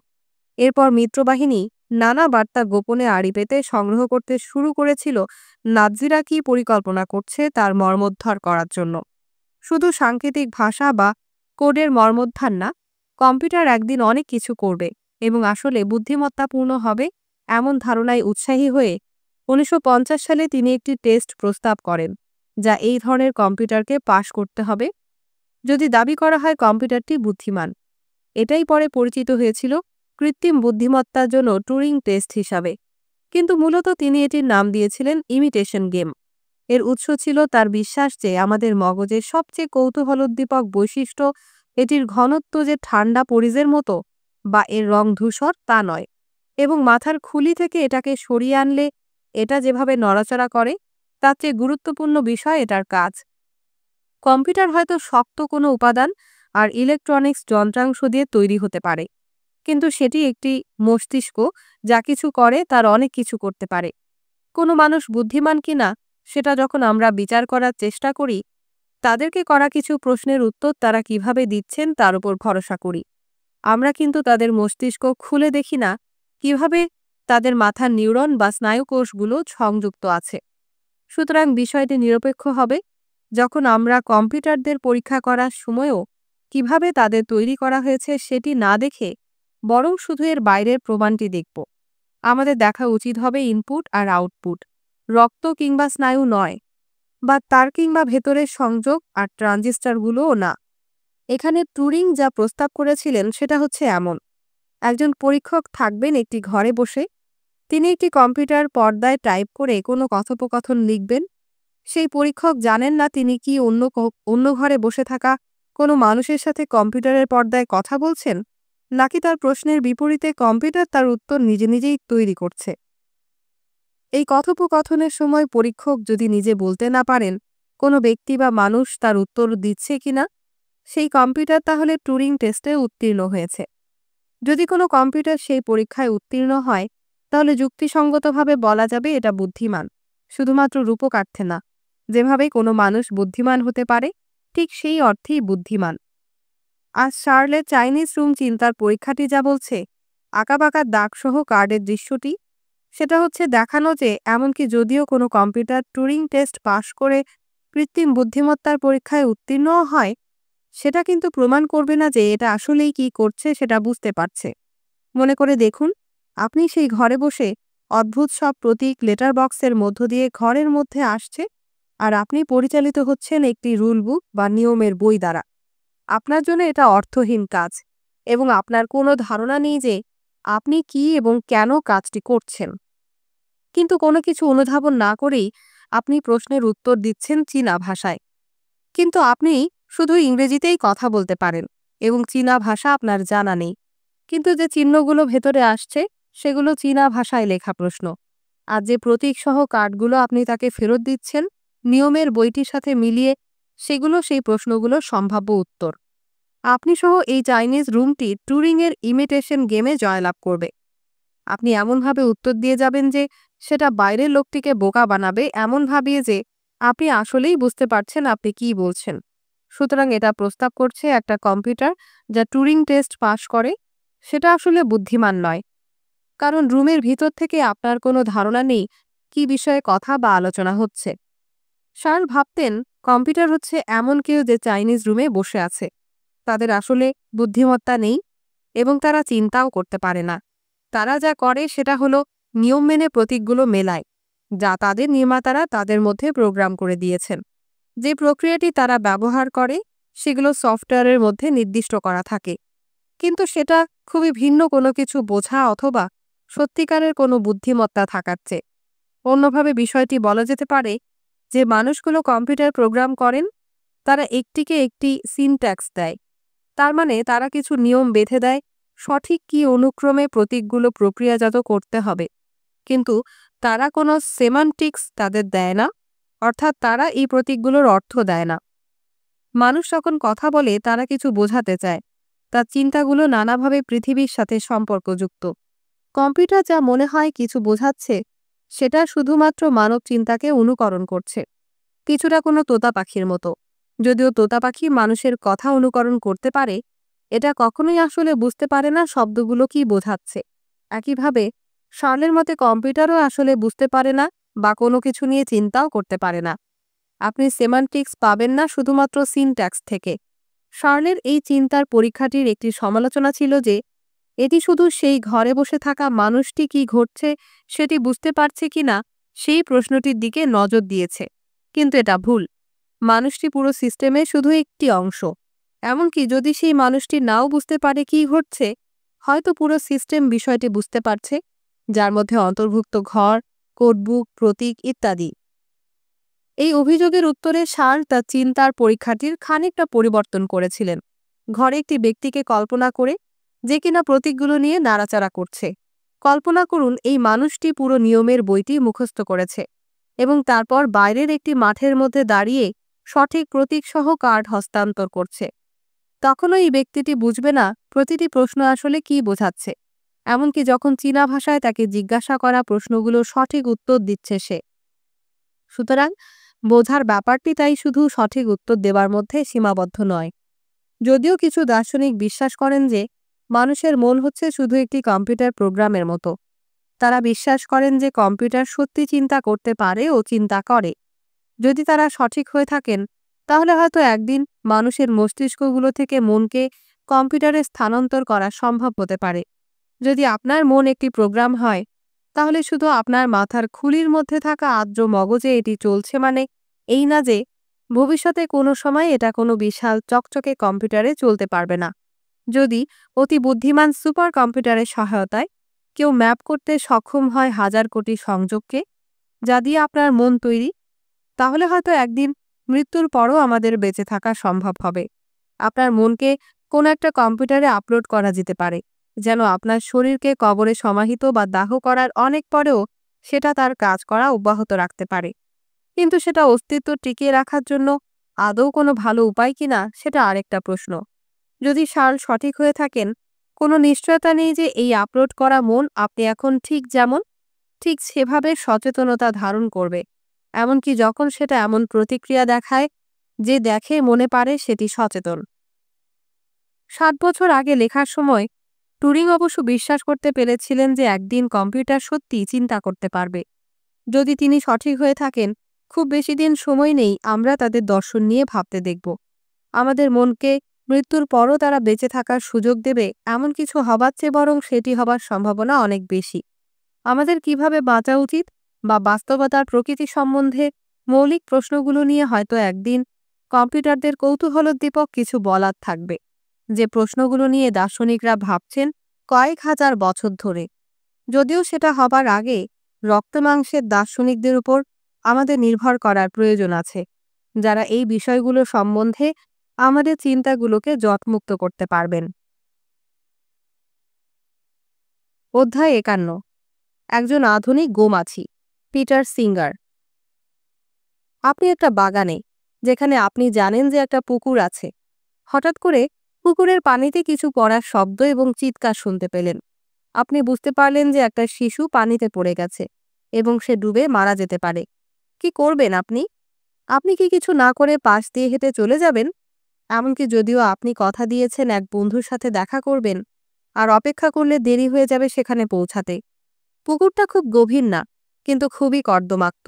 এরপর মিত্রবাহিনী নানা বার্তা গোপনে আড়ি পেতে সংগ্রহ করতে শুরু করেছিল নাৎসিরা কী পরিকল্পনা করছে তার মর্মোদ্ধার করার জন্য। শুধু সাংকেতিক ভাষা বা কোডের মর্মোদ্ধার না, কম্পিউটার একদিন অনেক কিছু করবে এবং আসলে বুদ্ধিমত্তাপূর্ণ হবে এমন ধারণায় উৎসাহী হয়ে 1950 সালে তিনি একটি টেস্ট প্রস্তাব করেন যা এই ধরনের কম্পিউটারকে পাশ করতে হবে যদি দাবি করা হয় কম্পিউটারটি বুদ্ধিমান। এটাই পরে পরিচিত হয়েছিল কৃত্রিম বুদ্ধিমত্তার জন্য টুরিং টেস্ট হিসাবে, কিন্তু মূলত তিনি এটির নাম দিয়েছিলেন ইমিটেশন গেম। এর উৎস ছিল তার বিশ্বাস যে আমাদের মগজের সবচেয়ে কৌতূহলোদ্দীপক বৈশিষ্ট্য এটির ঘনত্ব যে ঠান্ডা পরিজের মতো বা এর রং ধূসর তা নয়, এবং মাথার খুলি থেকে এটাকে সরিয়ে আনলে এটা যেভাবে নড়াচড়া করে তার চেয়ে গুরুত্বপূর্ণ বিষয় এটার কাজ। কম্পিউটার হয়তো শক্ত কোনো উপাদান আর ইলেকট্রনিক্স যন্ত্রাংশ দিয়ে তৈরি হতে পারে, কিন্তু সেটি একটি মস্তিষ্ক যা কিছু করে তার অনেক কিছু করতে পারে। কোনো মানুষ বুদ্ধিমান কিনা সেটা যখন আমরা বিচার করার চেষ্টা করি, তাদেরকে করা কিছু প্রশ্নের উত্তর তারা কিভাবে দিচ্ছেন তার উপর ভরসা করি। আমরা কিন্তু তাদের মস্তিষ্ক খুলে দেখি না কিভাবে তাদের মাথার নিউরন বা স্নায়ুকোষগুলো সংযুক্ত আছে। সুতরাং বিষয়টি নিরপেক্ষ হবে যখন আমরা কম্পিউটারদের পরীক্ষা করার সময়ও কিভাবে তাদের তৈরি করা হয়েছে সেটি না দেখে বরং শুধু এর বাইরের প্রমাণটি দেখব। আমাদের দেখা উচিত হবে ইনপুট আর আউটপুট, রক্ত কিংবা স্নায়ু নয়, বা তার কিংবা ভেতরের সংযোগ আর ট্রানজিস্টরগুলোও না। এখানে টুরিং যা প্রস্তাব করেছিলেন সেটা হচ্ছে এমন: একজন পরীক্ষক থাকবেন একটি ঘরে বসে, তিনি একটি কম্পিউটার পর্দায় টাইপ করে কোনো কথোপকথন লিখবেন। সেই পরীক্ষক জানেন না তিনি কি অন্য ঘরে বসে থাকা কোনো মানুষের সাথে কম্পিউটারের পর্দায় কথা বলছেন, নাকি তার প্রশ্নের বিপরীতে কম্পিউটার তার উত্তর নিজে নিজেই তৈরি করছে। এই কথোপকথনের সময় পরীক্ষক যদি নিজে বলতে না পারেন কোনো ব্যক্তি বা মানুষ তার উত্তর দিচ্ছে কিনা, সেই কম্পিউটার তাহলে টুরিং টেস্টে উত্তীর্ণ হয়েছে। যদি কোনো কম্পিউটার সেই পরীক্ষায় উত্তীর্ণ হয়, তাহলে যুক্তিসঙ্গতভাবে বলা যাবে এটা বুদ্ধিমান, শুধুমাত্র রূপকার্থে না। যেভাবে কোনো মানুষ বুদ্ধিমান হতে পারে ঠিক সেই অর্থেই বুদ্ধিমান। আর শার্লের চাইনিজ রুম চিন্তার পরীক্ষাটি যা বলছে, আঁকাবাঁকা দাগসহ কার্ডের দৃশ্যটি, সেটা হচ্ছে দেখানো যে এমনকি যদিও কোনো কম্পিউটার টুরিং টেস্ট পাশ করে কৃত্রিম বুদ্ধিমত্তার পরীক্ষায় উত্তীর্ণও হয়, সেটা কিন্তু প্রমাণ করবে না যে এটা আসলেই কি করছে সেটা বুঝতে পারছে। মনে করে দেখুন, আপনি সেই ঘরে বসে অদ্ভুত সব প্রতীক লেটার বক্সের মধ্য দিয়ে ঘরের মধ্যে আসছে, আর আপনি পরিচালিত হচ্ছেন একটি রুল বুক বা নিয়মের বই দ্বারা। আপনার জন্য এটা অর্থহীন কাজ, এবং আপনার কোনো ধারণা নেই যে আপনি কি এবং কেন কাজটি করছেন। কিন্তু কোনো কিছু অনুধাবন না করেই আপনি প্রশ্নের উত্তর দিচ্ছেন চীনা ভাষায়। কিন্তু আপনি শুধু ইংরেজিতেই কথা বলতে পারেন এবং চীনা ভাষা আপনার জানা নেই। কিন্তু যে চিহ্নগুলো ভেতরে আসছে সেগুলো চীনা ভাষায় লেখা প্রশ্ন। আর যে প্রতীকসহ কার্ডগুলো আপনি তাকে ফেরত দিচ্ছেন নিয়মের বইটির সাথে মিলিয়ে, সেগুলো সেই প্রশ্নগুলোর সম্ভাব্য উত্তর। আপনি সহ এই চাইনিজ রুমটি টুরিংয়ের ইমিটেশন গেমে জয়লাভ করবে। আপনি এমনভাবে উত্তর দিয়ে যাবেন যে সেটা বাইরের লোকটিকে বোকা বানাবে, এমন ভাবিয়ে যে আপনি আসলেই বুঝতে পারছেন আপনি কি বলছেন। সুতরাং এটা প্রস্তাব করছে একটা কম্পিউটার যা টুরিং টেস্ট পাশ করে সেটা আসলে বুদ্ধিমান নয়, কারণ রুমের ভিতর থেকে আপনার কোনো ধারণা নেই কি বিষয়ে কথা বা আলোচনা হচ্ছে। শার্ল ভাবতেন কম্পিউটার হচ্ছে এমন কেউ যে চাইনিজ রুমে বসে আছে। তাদের আসলে বুদ্ধিমত্তা নেই এবং তারা চিন্তাও করতে পারে না। তারা যা করে সেটা হলো নিয়ম মেনে প্রতীকগুলো মেলায়, যা তাদের নির্মাতারা তাদের মধ্যে প্রোগ্রাম করে দিয়েছেন। যে প্রক্রিয়াটি তারা ব্যবহার করে সেগুলো সফটওয়্যারের মধ্যে নির্দিষ্ট করা থাকে, কিন্তু সেটা খুবই ভিন্ন কোনো কিছু বোঝা অথবা সত্যিকারের কোনো বুদ্ধিমত্তা থাকার চেয়ে। অন্যভাবে বিষয়টি বলা যেতে পারে যে মানুষগুলো কম্পিউটার প্রোগ্রাম করেন, তারা একটিকে একটি সিনট্যাক্স দেয়। তার মানে তারা কিছু নিয়ম বেঁধে দেয় সঠিক কি অনুক্রমে প্রতীকগুলো প্রক্রিয়াজাত করতে হবে, কিন্তু তারা কোনো সেমান্টিক্স তাদের দেয় না, অর্থাৎ তারা এই প্রতীকগুলোর অর্থ দেয় না। মানুষ যখন কথা বলে তারা কিছু বোঝাতে চায়, তার চিন্তাগুলো নানাভাবে পৃথিবীর সাথে সম্পর্কযুক্ত। কম্পিউটার যা মনে হয় কিছু বোঝাচ্ছে সেটা শুধুমাত্র মানব চিন্তাকে অনুকরণ করছে, কিছুটা কোনো তোতা পাখির মতো। যদিও তোতা পাখি মানুষের কথা অনুকরণ করতে পারে, এটা কখনোই আসলে বুঝতে পারে না শব্দগুলো কি বোঝাচ্ছে। একইভাবে শার্লের মতে কম্পিউটারও আসলে বুঝতে পারে না বা কোনো কিছু নিয়ে চিন্তাও করতে পারে না। আপনি সেমান্টিক্স পাবেন না শুধুমাত্র সিনট্যাক্স থেকে। শার্লের এই চিন্তার পরীক্ষাটির একটি সমালোচনা ছিল যে এটি শুধু সেই ঘরে বসে থাকা মানুষটি কি ঘটছে সেটি বুঝতে পারছে কিনা সেই প্রশ্নটির দিকে নজর দিয়েছে, কিন্তু এটা ভুল। মানুষটি পুরো সিস্টেমে শুধু একটি অংশ। এমনকি যদি সেই মানুষটি নাও বুঝতে পারে কি ঘটছে, হয়তো পুরো সিস্টেম বিষয়টি বুঝতে পারছে, যার মধ্যে অন্তর্ভুক্ত ঘর, কোডবুক, প্রতীক ইত্যাদি। এই অভিযোগের উত্তরে শার্ল তার চিন্তার পরীক্ষাটির খানিকটা পরিবর্তন করেছিলেন। ঘরে একটি ব্যক্তিকে কল্পনা করে যে কিনা প্রতীকগুলো নিয়ে নাড়াচাড়া করছে। কল্পনা করুন এই মানুষটি পুরো নিয়মের বইটি মুখস্থ করেছে এবং তারপর বাইরের একটি মাঠের মধ্যে দাঁড়িয়ে সঠিক প্রতীকসহ কার্ড হস্তান্তর করছে। তখনও এই ব্যক্তিটি বুঝবে না প্রতিটি প্রশ্ন আসলে কি বোঝাচ্ছে, এমনকি যখন চীনা ভাষায় তাকে জিজ্ঞাসা করা প্রশ্নগুলো সঠিক উত্তর দিচ্ছে সে। সুতরাং বোঝার ব্যাপারটি তাই শুধু সঠিক উত্তর দেওয়ার মধ্যে সীমাবদ্ধ নয়। যদিও কিছু দার্শনিক বিশ্বাস করেন যে মানুষের মন হচ্ছে শুধু একটি কম্পিউটার প্রোগ্রামের মতো, তারা বিশ্বাস করেন যে কম্পিউটার সত্যি চিন্তা করতে পারে ও চিন্তা করে। যদি তারা সঠিক হয়ে থাকেন, তাহলে হয়তো একদিন মানুষের মস্তিষ্কগুলো থেকে মনকে কম্পিউটারে স্থানান্তর করা সম্ভব হতে পারে। যদি আপনার মন একটি প্রোগ্রাম হয়, তাহলে শুধু আপনার মাথার খুলির মধ্যে থাকা আর্দ্র মগজে এটি চলছে, মানে এই না যে ভবিষ্যতে কোনো সময় এটা কোনো বিশাল চকচকে কম্পিউটারে চলতে পারবে না। যদি অতি বুদ্ধিমান সুপার কম্পিউটারের সহায়তায় কেউ ম্যাপ করতে সক্ষম হয় হাজার কোটি সংযোগকে, যা দিয়ে আপনার মন তৈরি, তাহলে হয়তো একদিন মৃত্যুর পরও আমাদের বেঁচে থাকা সম্ভব হবে। আপনার মনকে কোনো একটা কম্পিউটারে আপলোড করা যেতে পারে, যেন আপনার শরীরকে কবরে সমাহিত বা দাহ করার অনেক পরেও সেটা তার কাজ করা অব্যাহত রাখতে পারে। কিন্তু সেটা অস্তিত্ব টিকিয়ে রাখার জন্য আদৌ কোনো ভালো উপায় কিনা সেটা আরেকটা প্রশ্ন। যদি শার্ল সঠিক হয়ে থাকেন, কোনো নিশ্চয়তা নেই যে এই আপলোড করা মন আপনি এখন ঠিক সেভাবে সচেতনতা ধারণ করবে, এমনকি যখন সেটা এমন প্রতিক্রিয়া দেখায় যে দেখে মনে পারে সেটি সচেতন। 7 বছর আগে লেখার সময় টুরিং অবশ্য বিশ্বাস করতে পেরেছিলেন যে একদিন কম্পিউটার সত্যিই চিন্তা করতে পারবে। যদি তিনি সঠিক হয়ে থাকেন, খুব বেশি দিন সময় নেই আমরা তাদের দর্শন নিয়ে ভাবতে দেখব। আমাদের মনকে মৃত্যুর পরও তারা বেঁচে থাকার সুযোগ দেবে এমন কিছু হবার চেয়ে বরং সেটি হবার সম্ভাবনা অনেক বেশি। আমাদের কিভাবে বাঁচা উচিত বা বাস্তবতার প্রকৃতি সম্বন্ধে মৌলিক প্রশ্নগুলো নিয়ে হয়তো একদিন কম্পিউটারদের কৌতূহলোদ্দীপক কিছু বলার থাকবে, যে প্রশ্নগুলো নিয়ে দার্শনিকরা ভাবছেন কয়েক হাজার বছর ধরে। যদিও সেটা হবার আগে রক্তমাংসের দার্শনিকদের উপর আমাদের নির্ভর করার প্রয়োজন আছে, যারা এই বিষয়গুলো সম্বন্ধে আমাদের চিন্তাগুলোকে জটমুক্ত করতে পারবেন। অধ্যায় ৫১। একজন আধুনিক গোমাছি, পিটার সিঙ্গার। আপনি একটা বাগানে, যেখানে আপনি জানেন যে একটা পুকুর আছে। হঠাৎ করে পুকুরের পানিতে কিছু পড়ার শব্দ এবং চিৎকার শুনতে পেলেন। আপনি বুঝতে পারলেন যে একটা শিশু পানিতে পড়ে গেছে এবং সে ডুবে মারা যেতে পারে। কি করবেন আপনি? আপনি কি কিছু না করে পাশ দিয়ে হেঁটে চলে যাবেন? এমনকি যদিও আপনি কথা দিয়েছেন এক বন্ধুর সাথে দেখা করবেন, আর অপেক্ষা করলে দেরি হয়ে যাবে সেখানে পৌঁছাতে। পুকুরটা খুব গভীর না, কিন্তু খুবই কর্দমাক্ত।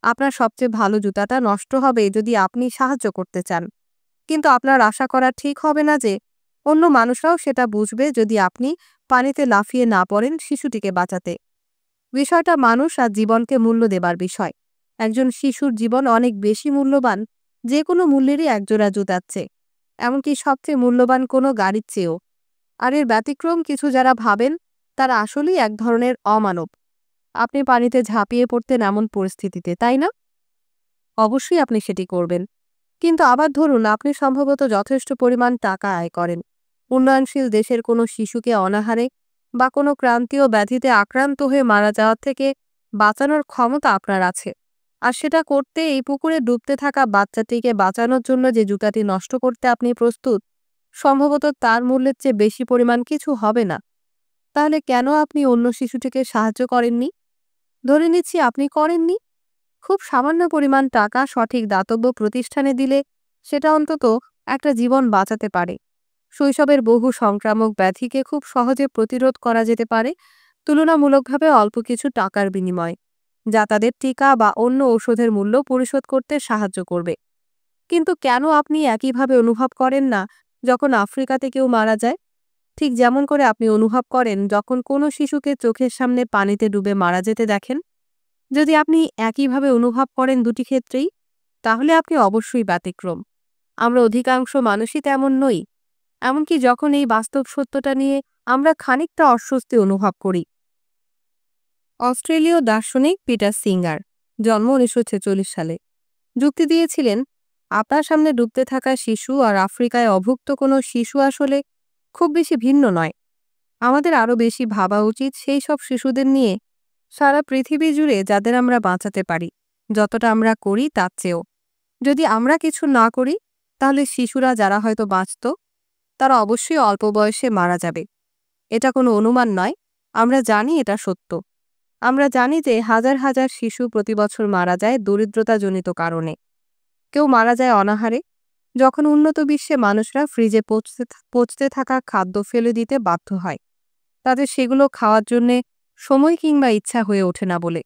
আপনার সবচেয়ে ভালো জুতাটা নষ্ট হবে যদি আপনি সাহায্য করতে চান, কিন্তু আপনার আশা করা ঠিক হবে না যে অন্য মানুষরাও সেটা বুঝবে যদি আপনি পানিতে লাফিয়ে না পড়েন শিশুটিকে বাঁচাতে। বিষয়টা মানুষ আর জীবনকে মূল্য দেবার বিষয়। একজন শিশুর জীবন অনেক বেশি মূল্যবান যে কোনো মূল্যেরই একজোড়া জুতার চেয়ে, এমনকি সবচেয়ে মূল্যবান কোনো গাড়ির চেয়েও। আর এর ব্যতিক্রম কিছু যারা ভাবেন তারা আসলেই এক ধরনের অমানব। আপনি পানিতে ঝাঁপিয়ে পড়তেন এমন পরিস্থিতিতে, তাই না? অবশ্যই আপনি সেটি করবেন। কিন্তু আবার ধরুন আপনি সম্ভবত যথেষ্ট পরিমাণ টাকা আয় করেন। উন্নয়নশীল দেশের কোনো শিশুকে অনাহারে বা কোনো ক্রান্তীয় ব্যাধিতে আক্রান্ত হয়ে মারা যাওয়ার থেকে বাঁচানোর ক্ষমতা আপনার আছে। আর সেটা করতে এই পুকুরে ডুবতে থাকা বাচ্চাটিকে বাঁচানোর জন্য যে জুতাটি নষ্ট করতে আপনি প্রস্তুত, সম্ভবত তার মূল্যের চেয়ে বেশি পরিমাণ কিছু হবে না। তাহলে কেন আপনি অন্য শিশুটিকে সাহায্য করেননি? ধরে নিচ্ছি আপনি করেননি। খুব সামান্য পরিমাণ টাকা সঠিক দাতব্য প্রতিষ্ঠানে দিলে সেটা অন্তত একটা জীবন বাঁচাতে পারে। শৈশবের বহু সংক্রামক ব্যাধিকে খুব সহজে প্রতিরোধ করা যেতে পারে তুলনামূলকভাবে অল্প কিছু টাকার বিনিময়ে, যা তাদের টিকা বা অন্য ঔষধের মূল্য পরিশোধ করতে সাহায্য করবে। কিন্তু কেন আপনি একইভাবে অনুভব করেন না যখন আফ্রিকাতে কেউ মারা যায়? ঠিক যেমন করে আপনি অনুভব করেন যখন কোনো শিশুকে চোখের সামনে পানিতে ডুবে মারা যেতে দেখেন। যদি আপনি একইভাবে অনুভব করেন দুটি ক্ষেত্রেই, তাহলে আপনি অবশ্যই ব্যতিক্রম। আমরা অধিকাংশ মানুষই তেমন নই, এমনকি যখন এই বাস্তব সত্যটা নিয়ে আমরা খানিকটা অস্বস্তি অনুভব করি। অস্ট্রেলীয় দার্শনিক পিটার সিঙ্গার, জন্ম 1946 সালে, যুক্তি দিয়েছিলেন আপনার সামনে ডুবতে থাকা শিশু আর আফ্রিকায় অভুক্ত কোনো শিশু আসলে খুব বেশি ভিন্ন নয়। আমাদের আরও বেশি ভাবা উচিত সেই সব শিশুদের নিয়ে সারা পৃথিবী জুড়ে যাদের আমরা বাঁচাতে পারি, যতটা আমরা করি তার চেয়েও। যদি আমরা কিছু না করি, তাহলে শিশুরা যারা হয়তো বাঁচত তারা অবশ্যই অল্প বয়সে মারা যাবে। এটা কোনো অনুমান নয়, আমরা জানি এটা সত্য। আমরা জানি যে হাজার হাজার শিশু প্রতি বছর মারা যায় দরিদ্রতাজনিত কারণে। কেউ মারা যায় অনাহারে, যখন উন্নত বিশ্বে মানুষরা ফ্রিজে পচতে থাকা খাদ্য ফেলে দিতে বাধ্য হয়, তাদের সেগুলো খাওয়ার জন্যে সময় কিংবা ইচ্ছা হয়ে ওঠে না বলে।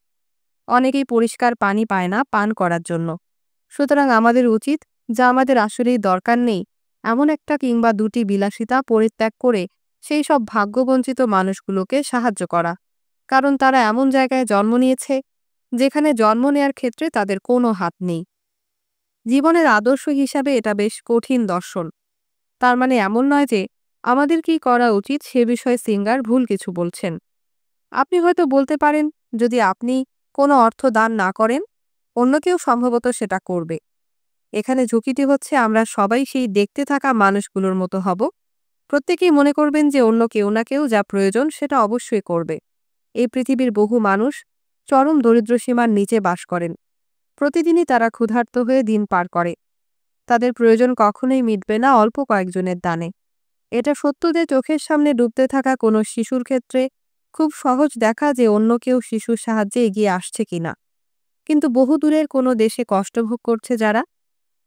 অনেকেই পরিষ্কার পানি পায় না পান করার জন্য। সুতরাং আমাদের উচিত, যা আমাদের আসলেই দরকার নেই, এমন একটা কিংবা দুটি বিলাসিতা পরিত্যাগ করে সেই সব ভাগ্যবঞ্চিত মানুষগুলোকে সাহায্য করা, কারণ তারা এমন জায়গায় জন্ম নিয়েছে যেখানে জন্ম নেয়ার ক্ষেত্রে তাদের কোনো হাত নেই। জীবনের আদর্শ হিসাবে এটা বেশ কঠিন দর্শন। তার মানে এমন নয় যে আমাদের কি করা উচিত সে বিষয়ে সিঙ্গার ভুল কিছু বলছেন। আপনি হয়তো বলতে পারেন, যদি আপনি কোনো অর্থ দান না করেন, অন্য কেউ সম্ভবত সেটা করবে। এখানে ঝুঁকিটি হচ্ছে আমরা সবাই সেই দেখতে থাকা মানুষগুলোর মতো হব। প্রত্যেকেই মনে করবেন যে অন্য কেউ না কেউ যা প্রয়োজন সেটা অবশ্যই করবে। এই পৃথিবীর বহু মানুষ চরম দরিদ্রসীমার নিচে বাস করেন। প্রতিদিনই তারা ক্ষুধার্ত হয়ে দিন পার করে। তাদের প্রয়োজন কখনোই মিটবে না অল্প কয়েকজনের দানে। এটা সত্য যে চোখের সামনে ডুবতে থাকা কোনো শিশুর ক্ষেত্রে খুব সহজ দেখা যে অন্য কেউ শিশুর সাহায্যে এগিয়ে আসছে কিনা। কিন্তু বহু দূরের কোনো দেশে কষ্ট ভোগ করছে যারা,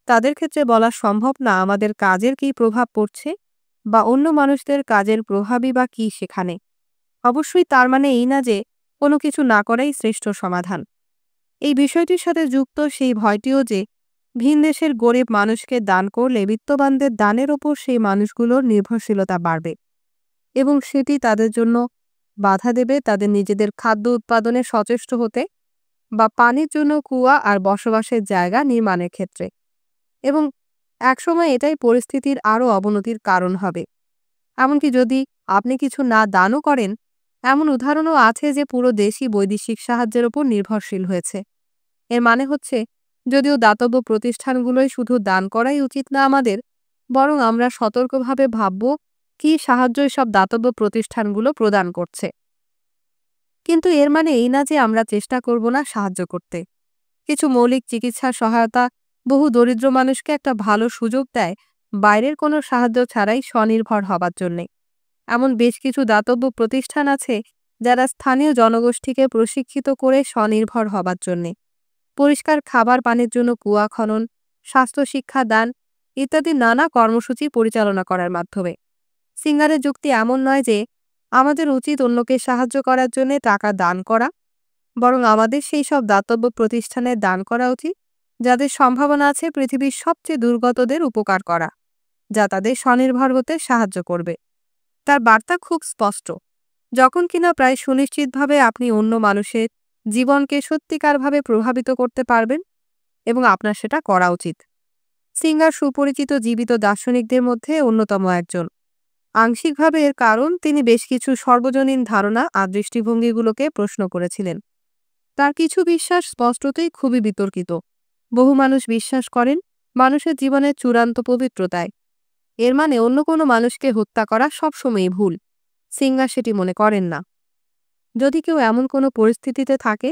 তাদের ক্ষেত্রে বলা সম্ভব না আমাদের কাজের কী প্রভাব পড়ছে বা অন্য মানুষদের কাজের প্রভাবই বা কী সেখানে। অবশ্যই তার মানে এই না যে কোনো কিছু না করাই শ্রেষ্ঠ সমাধান। এই বিষয়টির সাথে যুক্ত সেই ভয়টিও যে ভিনদেশের গরিব মানুষকে দান করলে বিত্তবানদের দানের ওপর সেই মানুষগুলোর নির্ভরশীলতা বাড়বে এবং সেটি তাদের জন্য বাধা দেবে তাদের নিজেদের খাদ্য উৎপাদনে সচেষ্ট হতে বা পানির জন্য কুয়া আর বসবাসের জায়গা নির্মাণের ক্ষেত্রে। এবং একসময় এটাই পরিস্থিতির আরও অবনতির কারণ হবে। এমনকি যদি আপনি কিছু না দানও করেন, এমন উদাহরণও আছে যে পুরো দেশই বৈদেশিক সাহায্যের ওপর নির্ভরশীল হয়েছে। এর মানে হচ্ছে, যদিও দাতব্য প্রতিষ্ঠানগুলোই শুধু দান করাই উচিত না আমাদের, বরং আমরা সতর্কভাবে ভাবব কী সাহায্য এসব দাতব্য প্রতিষ্ঠানগুলো প্রদান করছে। কিন্তু এর মানে এই না যে আমরা চেষ্টা করব না সাহায্য করতে। কিছু মৌলিক চিকিৎসা সহায়তা বহু দরিদ্র মানুষকে একটা ভালো সুযোগ দেয় বাইরের কোনো সাহায্য ছাড়াই স্বনির্ভর হবার জন্যে। এমন বেশ কিছু দাতব্য প্রতিষ্ঠান আছে যারা স্থানীয় জনগোষ্ঠীকে প্রশিক্ষিত করে স্বনির্ভর হবার জন্যে পরিষ্কার খাবার পানির জন্য কুয়া খনন, স্বাস্থ্য শিক্ষা দান ইত্যাদি নানা কর্মসূচি পরিচালনা করার মাধ্যমে। সিঙ্গারের যুক্তি এমন নয় যে আমাদের উচিত অন্যকে সাহায্য করার জন্য টাকা দান করা, বরং আমাদের সেই সব দাতব্য প্রতিষ্ঠানে দান করা উচিত যাদের সম্ভাবনা আছে পৃথিবীর সবচেয়ে দুর্গতদের উপকার করা, যা তাদের স্বনির্ভর হতে সাহায্য করবে। তার বার্তা খুব স্পষ্ট। যখন কিনা প্রায় সুনিশ্চিতভাবে আপনি অন্য মানুষের জীবনকে সত্যিকারভাবে প্রভাবিত করতে পারবেন এবং আপনার সেটা করা উচিত। সিঙ্গার সুপরিচিত জীবিত দার্শনিকদের মধ্যে অন্যতম একজন। আংশিকভাবে এর কারণ তিনি বেশ কিছু সর্বজনীন ধারণা আর দৃষ্টিভঙ্গিগুলোকে প্রশ্ন করেছিলেন। তার কিছু বিশ্বাস স্পষ্টতই খুবই বিতর্কিত। বহু মানুষ বিশ্বাস করেন মানুষের জীবনের চূড়ান্ত পবিত্রতায়। এর মানে অন্য কোনো মানুষকে হত্যা করা সবসময়ই ভুল। সিঙ্গার সেটি মনে করেন না। যদি কেউ এমন কোনো পরিস্থিতিতে থাকে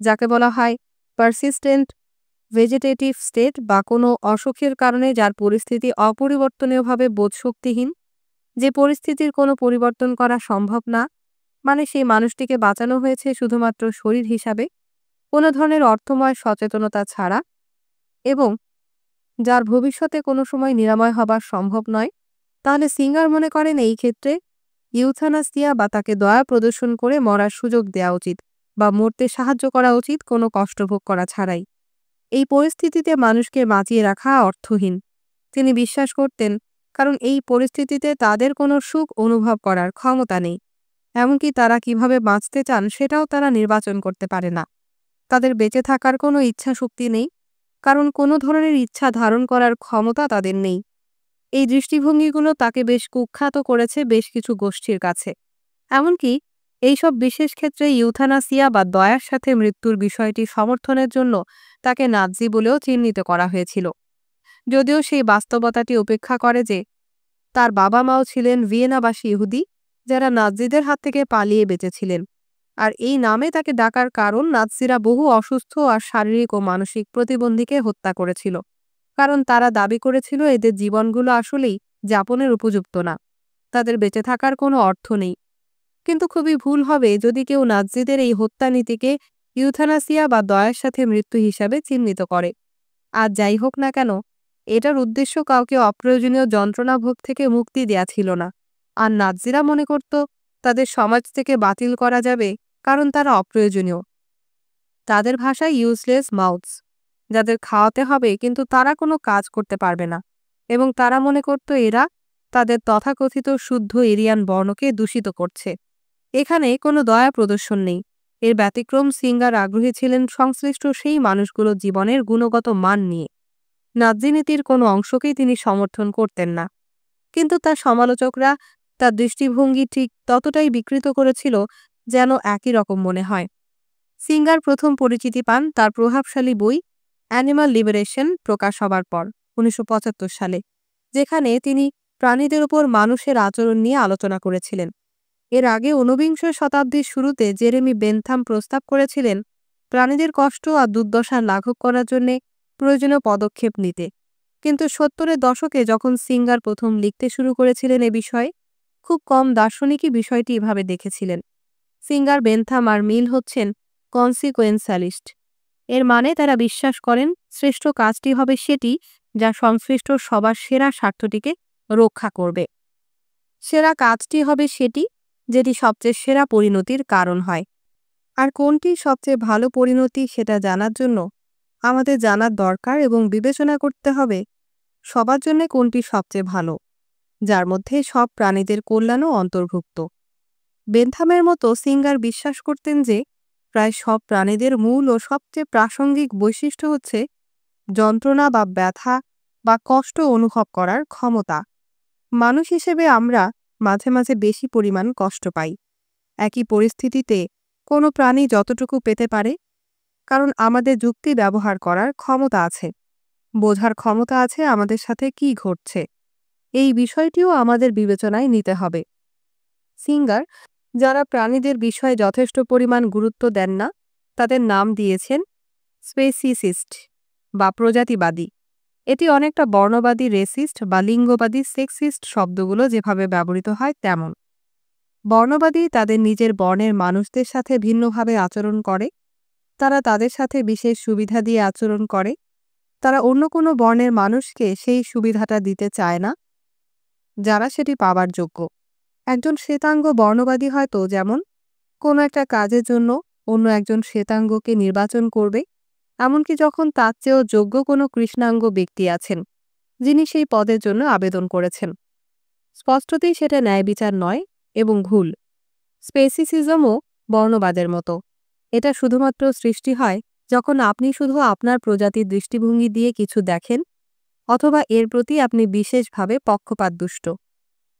যাকে বলা হয় পারসিস্টেন্ট ভেজিটেটিভ স্টেট বা কোনো অসুখের কারণে যার পরিস্থিতি অপরিবর্তনীয়ভাবে বোধশক্তিহীন, যে পরিস্থিতির কোনো পরিবর্তন করা সম্ভব না, মানে সেই মানুষটিকে বাঁচানো হয়েছে শুধুমাত্র শরীর হিসাবে, কোনো ধরনের অর্থময় সচেতনতা ছাড়া, এবং যার ভবিষ্যতে কোনো সময় নিরাময় হবার সম্ভব নয়, তাহলে সিঙ্গার মনে করেন এই ক্ষেত্রে ইউথানাসিয়া বা তাকে দয়া প্রদর্শন করে মরার সুযোগ দেওয়া উচিত বা মরতে সাহায্য করা উচিত কোনো কষ্টভোগ করা ছাড়াই। এই পরিস্থিতিতে মানুষকে বাঁচিয়ে রাখা অর্থহীন। তিনি বিশ্বাস করতেন কারণ এই পরিস্থিতিতে তাদের কোনো সুখ অনুভব করার ক্ষমতা নেই। এমনকি তারা কিভাবে বাঁচতে চান সেটাও তারা নির্বাচন করতে পারে না। তাদের বেঁচে থাকার কোনো ইচ্ছা শক্তি নেই, কারণ কোনো ধরনের ইচ্ছা ধারণ করার ক্ষমতা তাদের নেই। এই দৃষ্টিভঙ্গিগুলো তাকে বেশ কুখ্যাত করেছে বেশ কিছু গোষ্ঠীর কাছে। এমনকি এইসব বিশেষ ক্ষেত্রে ইউথানাসিয়া বা দয়ার সাথে মৃত্যুর বিষয়টি সমর্থনের জন্য তাকে নাৎজি বলেও চিহ্নিত করা হয়েছিল। যদিও সেই বাস্তবতাটি উপেক্ষা করে যে তার বাবা মাও ছিলেন ভিয়েনাবাসী ইহুদি যারা নাৎজিদের হাত থেকে পালিয়ে বেঁচেছিলেন, আর এই নামে তাকে ডাকার কারণ নাৎসিরা বহু অসুস্থ আর শারীরিক ও মানসিক প্রতিবন্ধীকে হত্যা করেছিল, কারণ তারা দাবি করেছিল এদের জীবনগুলো আসলেই যাপনের উপযুক্ত না, তাদের বেঁচে থাকার কোনো অর্থ নেই। কিন্তু খুবই ভুল হবে যদি কেউ নাৎজিদের এই হত্যা নীতিকে ইউথানাসিয়া বা দয়ার সাথে মৃত্যু হিসাবে চিহ্নিত করে। আর যাই হোক না কেন, এটার উদ্দেশ্য কাউকে অপ্রয়োজনীয় যন্ত্রণা ভোগ থেকে মুক্তি দেয়া ছিল না। আর নাৎজিরা মনে করত তাদের সমাজ থেকে বাতিল করা যাবে কারণ তারা অপ্রয়োজনীয়। তাদের ভাষায় ইউজলেস মাউথস, যাদের খাওয়াতে হবে কিন্তু তারা কোনো কাজ করতে পারবে না, এবং তারা মনে করত এরা তাদের তথাকথিত শুদ্ধ এরিয়ান বর্ণকে দূষিত করছে। এখানে কোনো দয়া প্রদর্শন নেই। এর ব্যতিক্রম সিঙ্গার আগ্রহী ছিলেন সংশ্লিষ্ট সেই মানুষগুলোর জীবনের গুণগত মান নিয়ে। নাৎজি নীতির কোনো অংশকেই তিনি সমর্থন করতেন না, কিন্তু তার সমালোচকরা তার দৃষ্টিভঙ্গি ঠিক ততটাই বিকৃত করেছিল যেন একই রকম মনে হয়। সিঙ্গার প্রথম পরিচিতি পান তার প্রভাবশালী বই অ্যানিমাল লিবারেশন প্রকাশ হবার পর 1975 সালে, যেখানে তিনি প্রাণীদের উপর মানুষের আচরণ নিয়ে আলোচনা করেছিলেন। এর আগে ঊনবিংশ শতাব্দীর শুরুতে জেরেমি বেনথাম প্রস্তাব করেছিলেন প্রাণীদের কষ্ট আর দুর্দশা লাঘব করার জন্য প্রয়োজনীয় পদক্ষেপ নিতে। কিন্তু 70-এর দশকে যখন সিঙ্গার প্রথম লিখতে শুরু করেছিলেন এ বিষয়ে, খুব কম দার্শনিকই বিষয়টি এভাবে দেখেছিলেন। সিঙ্গার, বেনথাম আর মিল হচ্ছেন কনসিকোয়েন্সালিস্ট। এর মানে তারা বিশ্বাস করেন শ্রেষ্ঠ কাজটি হবে সেটি যা সংশ্লিষ্ট সবার সেরা স্বার্থটিকে রক্ষা করবে। সেরা কাজটি হবে সেটি যেটি সবচেয়ে সেরা পরিণতির কারণ হয়। আর কোনটি সবচেয়ে ভালো পরিণতি সেটা জানার জন্য আমাদের জানার দরকার এবং বিবেচনা করতে হবে সবার জন্য কোনটি সবচেয়ে ভালো, যার মধ্যে সব প্রাণীদের কল্যাণও অন্তর্ভুক্ত। বেনথামের মতো সিঙ্গার বিশ্বাস করতেন যে প্রায় সব প্রাণীদের মূল ও সবচেয়ে প্রাসঙ্গিক বৈশিষ্ট্য হচ্ছে যন্ত্রণা বা ব্যথা বা কষ্ট অনুভব করার ক্ষমতা। মানুষ হিসেবে আমরা মাঝে মাঝে বেশি পরিমাণ কষ্ট পাই একই পরিস্থিতিতে কোনো প্রাণী যতটুকু পেতে পারে, কারণ আমাদের যুক্তি ব্যবহার করার ক্ষমতা আছে, বোঝার ক্ষমতা আছে আমাদের সাথে কি ঘটছে। এই বিষয়টিও আমাদের বিবেচনায় নিতে হবে। সিঙ্গার যারা প্রাণীদের বিষয়ে যথেষ্ট পরিমাণ গুরুত্ব দেন না তাদের নাম দিয়েছেন স্পেসিসিস্ট বা প্রজাতিবাদী। এটি অনেকটা বর্ণবাদী রেসিস্ট বা লিঙ্গবাদী সেক্সিস্ট শব্দগুলো যেভাবে ব্যবহৃত হয় তেমন। বর্ণবাদী তাদের নিজের বর্ণের মানুষদের সাথে ভিন্নভাবে আচরণ করে, তারা তাদের সাথে বিশেষ সুবিধা দিয়ে আচরণ করে, তারা অন্য কোনো বর্ণের মানুষকে সেই সুবিধাটা দিতে চায় না যারা সেটি পাবার যোগ্য। একজন শ্বেতাঙ্গ বর্ণবাদী হয়তো যেমন কোনো একটা কাজের জন্য অন্য একজন শ্বেতাঙ্গকে নির্বাচন করবে, এমনকি যখন তার চেয়েও যোগ্য কোনো কৃষ্ণাঙ্গ ব্যক্তি আছেন যিনি সেই পদের জন্য আবেদন করেছেন। স্পষ্টতই সেটা ন্যায়বিচার নয় এবং ভুল। স্পেসিসিজমও বর্ণবাদের মতো। এটা শুধুমাত্র সৃষ্টি হয় যখন আপনি শুধু আপনার প্রজাতির দৃষ্টিভঙ্গি দিয়ে কিছু দেখেন অথবা এর প্রতি আপনি বিশেষভাবে পক্ষপাতদুষ্ট।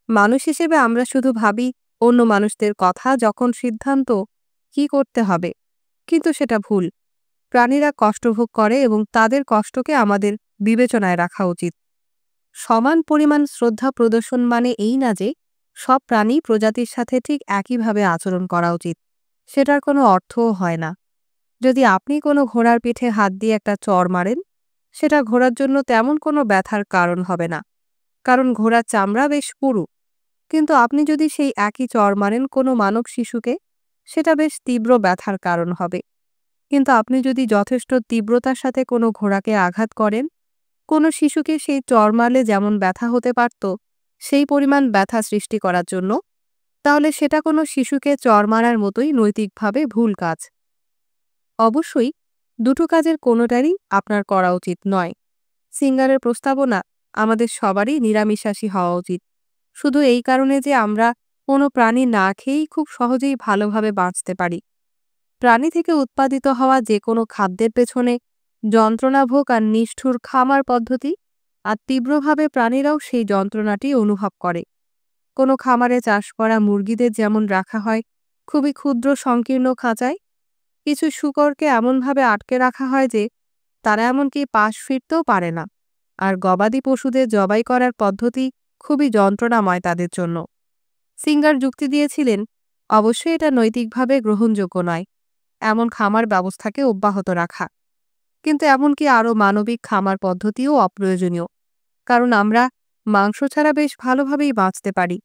মানুষ হিসেবে আমরা শুধু ভাবি অন্য মানুষদের কথা যখন সিদ্ধান্ত কি করতে হবে, কিন্তু সেটা ভুল। প্রাণীরা কষ্টভোগ করে এবং তাদের কষ্টকে আমাদের বিবেচনায় রাখা উচিত। সমান পরিমাণ শ্রদ্ধা প্রদর্শন মানে এই না যে সব প্রাণী প্রজাতির সাথে ঠিক একইভাবে আচরণ করা উচিত, সেটার কোনো অর্থও হয় না। যদি আপনি কোনো ঘোড়ার পিঠে হাত দিয়ে একটা চড় মারেন, সেটা ঘোড়ার জন্য তেমন কোনো ব্যথার কারণ হবে না, কারণ ঘোড়ার চামড়া বেশ পুরু। কিন্তু আপনি যদি সেই একই চড় মারেন কোনো মানব শিশুকে, সেটা বেশ তীব্র ব্যথার কারণ হবে। কিন্তু আপনি যদি যথেষ্ট তীব্রতার সাথে কোনো ঘোড়াকে আঘাত করেন, কোনো শিশুকে সেই চড় মারলে যেমন ব্যথা হতে পারত সেই পরিমাণ ব্যথা সৃষ্টি করার জন্য, তাহলে সেটা কোনো শিশুকে চড় মারার মতোই নৈতিকভাবে ভুল কাজ। অবশ্যই দুটো কাজের কোনোটারই আপনার করা উচিত নয়। সিঙ্গারের প্রস্তাবনা আমাদের সবারই নিরামিষাশী হওয়া উচিত, শুধু এই কারণে যে আমরা কোনো প্রাণী না খেয়েই খুব সহজেই ভালোভাবে বাঁচতে পারি। প্রাণী থেকে উৎপাদিত হওয়া যে কোনো খাদ্যের পেছনে যন্ত্রণাভোগ আর নিষ্ঠুর খামার পদ্ধতি, আর তীব্রভাবে প্রাণীরাও সেই যন্ত্রণাটি অনুভব করে। কোনো খামারে চাষ করা মুরগিদের যেমন রাখা হয় খুবই ক্ষুদ্র সংকীর্ণ খাঁচায়, কিছু শূকরকে এমনভাবে আটকে রাখা হয় যে তারা এমনকি পাশ ফিরতেও পারে না। আর গবাদি পশুদের জবাই করার পদ্ধতি খুবই যন্ত্রণাময় তাদের জন্য। সিঙ্গার যুক্তি দিয়েছিলেন, অবশ্যই এটা নৈতিকভাবে গ্রহণযোগ্য নয় এমন খামার ব্যবস্থাকে অব্যাহত রাখা, কিন্তু এমনকি আরও মানবিক খামার পদ্ধতিও অপ্রয়োজনীয়, কারণ আমরা মাংস ছাড়া বেশ ভালোভাবেই বাঁচতে পারি।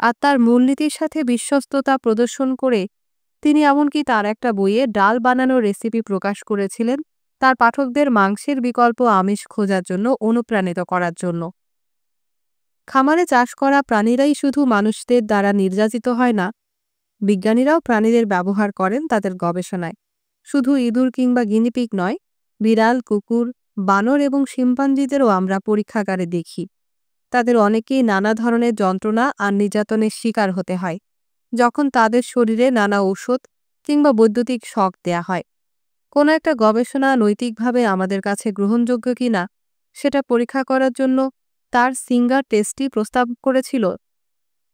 আর তার মূলনীতির সাথে বিশ্বস্ততা প্রদর্শন করে তিনি এমনকি তার একটা বইয়ে ডাল বানানোর রেসিপি প্রকাশ করেছিলেন তার পাঠকদের মাংসের বিকল্প আমিষ খোঁজার জন্য অনুপ্রাণিত করার জন্য। খামারে চাষ করা প্রাণীরাই শুধু মানুষদের দ্বারা নির্যাতিত হয় না, বিজ্ঞানীরাও প্রাণীদের ব্যবহার করেন তাদের গবেষণায়। শুধু ইঁদুর কিংবা গিনিপিগ নয়, বিড়াল, কুকুর, বানর এবং শিম্পাঞ্জিদেরও আমরা পরীক্ষাগারে দেখি। তাদের অনেকেই নানা ধরনের যন্ত্রণা আর নির্যাতনের শিকার হতে হয় যখন তাদের শরীরে নানা ঔষধ কিংবা বৈদ্যুতিক শক দেয়া হয়। কোনো একটা গবেষণা নৈতিকভাবে আমাদের কাছে গ্রহণযোগ্য কিনা সেটা পরীক্ষা করার জন্য তার সিঙ্গার টেস্টটি প্রস্তাব করেছিল।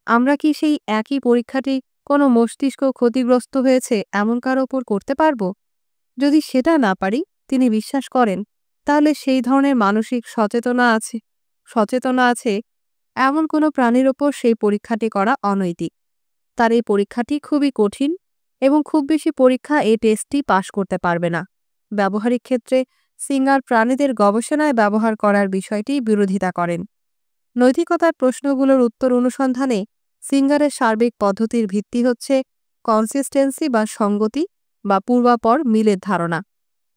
আমরা কি সেই একই পরীক্ষাটি কোনো মস্তিষ্ক ক্ষতিগ্রস্ত হয়েছে এমন কারো ওপর করতে পারব? যদি সেটা না পারি, তিনি বিশ্বাস করেন, তাহলে সেই ধরনের মানসিক সচেতনা আছে এমন কোনো প্রাণীর ওপর সেই পরীক্ষাটি করা অনৈতিক। তার এই পরীক্ষাটি খুবই কঠিন এবং খুব বেশি পরীক্ষা এই টেস্টটি পাশ করতে পারবে না। ব্যবহারিক ক্ষেত্রে সিঙ্গার প্রাণীদের গবেষণায় ব্যবহার করার বিষয়টি বিরোধিতা করেন। নৈতিকতার প্রশ্নগুলোর উত্তর অনুসন্ধানে সিঙ্গারের সার্বিক পদ্ধতির ভিত্তি হচ্ছে কনসিস্টেন্সি বা সঙ্গতি বা পূর্বাপর মিলের ধারণা।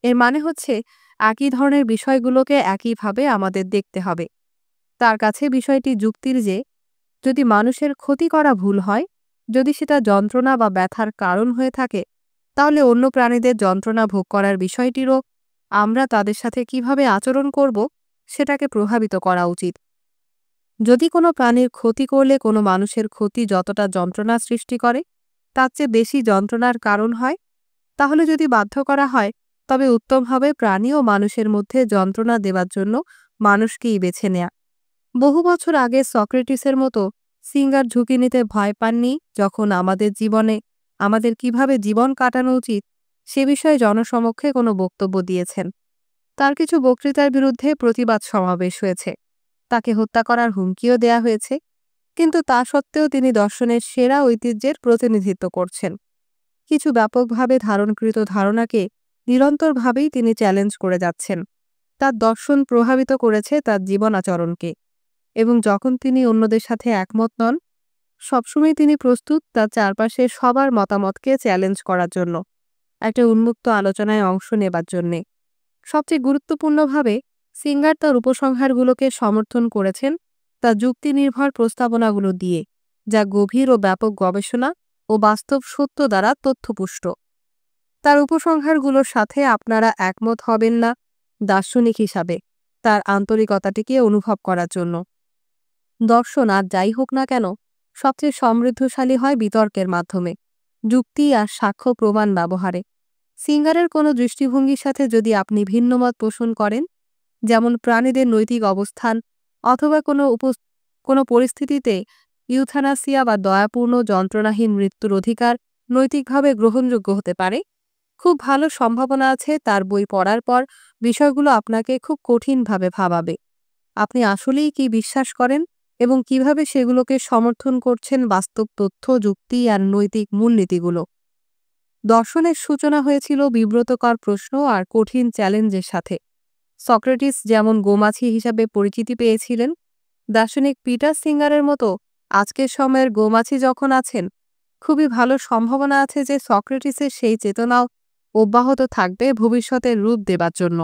এর মানে হচ্ছে একই ধরনের বিষয়গুলোকে একইভাবে আমাদের দেখতে হবে। তার কাছে বিষয়টি যুক্তির যে যদি মানুষের ক্ষতি করা ভুল হয়, যদি সেটা যন্ত্রণা বা ব্যথার কারণ হয়ে থাকে, তাহলে অন্য প্রাণীদের যন্ত্রণা ভোগ করার বিষয়টিরও আমরা তাদের সাথে কিভাবে আচরণ করব সেটাকে প্রভাবিত করা উচিত। যদি কোনো প্রাণীর ক্ষতি করলে কোনো মানুষের ক্ষতি যতটা যন্ত্রণা সৃষ্টি করে তার চেয়ে বেশি যন্ত্রণার কারণ হয়, তাহলে যদি বাধ্য করা হয়, তবে উত্তম হবে প্রাণী ও মানুষের মধ্যে যন্ত্রণা দেওয়ার জন্য মানুষকেই বেছে নেয়া। বহু বছর আগে সক্রেটিসের মতো সিঙ্গার ঝুঁকি নিতে ভয় পাননি যখন আমাদের জীবনে আমাদের কিভাবে জীবন কাটানো উচিত সে বিষয়ে জনসমক্ষে কোনো বক্তব্য দিয়েছেন। তার কিছু বক্তৃতার বিরুদ্ধে প্রতিবাদ সমাবেশ হয়েছে, তাকে হত্যা করার হুমকিও দেয়া হয়েছে, কিন্তু তা সত্ত্বেও তিনি দর্শনের সেরা ঐতিহ্যের প্রতিনিধিত্ব করছেন। কিছু ব্যাপকভাবে ধারণকৃত ধারণাকে নিরন্তরভাবেই তিনি চ্যালেঞ্জ করে যাচ্ছেন। তার দর্শন প্রভাবিত করেছে তার জীবনাচরণকে, এবং যখন তিনি অন্যদের সাথে একমত নন, সবসময় তিনি প্রস্তুত তার চারপাশে সবার মতামতকে চ্যালেঞ্জ করার জন্য, একটা উন্মুক্ত আলোচনায় অংশ নেবার জন্যে। সবচেয়ে গুরুত্বপূর্ণভাবে সিঙ্গার তার উপসংহারগুলোকে সমর্থন করেছেন তার যুক্তিনির্ভর প্রস্তাবনাগুলো দিয়ে, যা গভীর ও ব্যাপক গবেষণা ও বাস্তব সত্য দ্বারা তথ্যপুষ্ট। তার উপসংহারগুলোর সাথে আপনারা একমত হবেন না, দার্শনিক হিসাবে তার আন্তরিকতাটিকে অনুভব করার জন্য। দর্শন আর যাই হোক না কেন, সবচেয়ে সমৃদ্ধশালী হয় বিতর্কের মাধ্যমে, যুক্তি আর সাক্ষ্য প্রমাণ ব্যবহারে। সিঙ্গারের কোনো দৃষ্টিভঙ্গির সাথে যদি আপনি ভিন্নমত পোষণ করেন, যেমন প্রাণীদের নৈতিক অবস্থান অথবা কোনো পরিস্থিতিতে ইউথানাসিয়া বা দয়াপূর্ণ যন্ত্রণাহীন মৃত্যুর অধিকার নৈতিকভাবে গ্রহণযোগ্য হতে পারে, খুব ভালো সম্ভাবনা আছে তার বই পড়ার পর বিষয়গুলো আপনাকে খুব কঠিনভাবে ভাবাবে। আপনি আসলেই কি বিশ্বাস করেন এবং কিভাবে সেগুলোকে সমর্থন করছেন বাস্তব তথ্য, যুক্তি আর নৈতিক মূলনীতিগুলো। দর্শনের সূচনা হয়েছিল বিব্রতকর প্রশ্ন আর কঠিন চ্যালেঞ্জের সাথে। সক্রেটিস যেমন গোমাছি হিসাবে পরিচিতি পেয়েছিলেন, দার্শনিক পিটার সিঙ্গারের মতো আজকের সময়ের গোমাছি যখন আছেন, খুবই ভালো সম্ভাবনা আছে যে সক্রেটিসের সেই চেতনাও অব্যাহত থাকবে ভবিষ্যতের রূপ দেবার জন্য।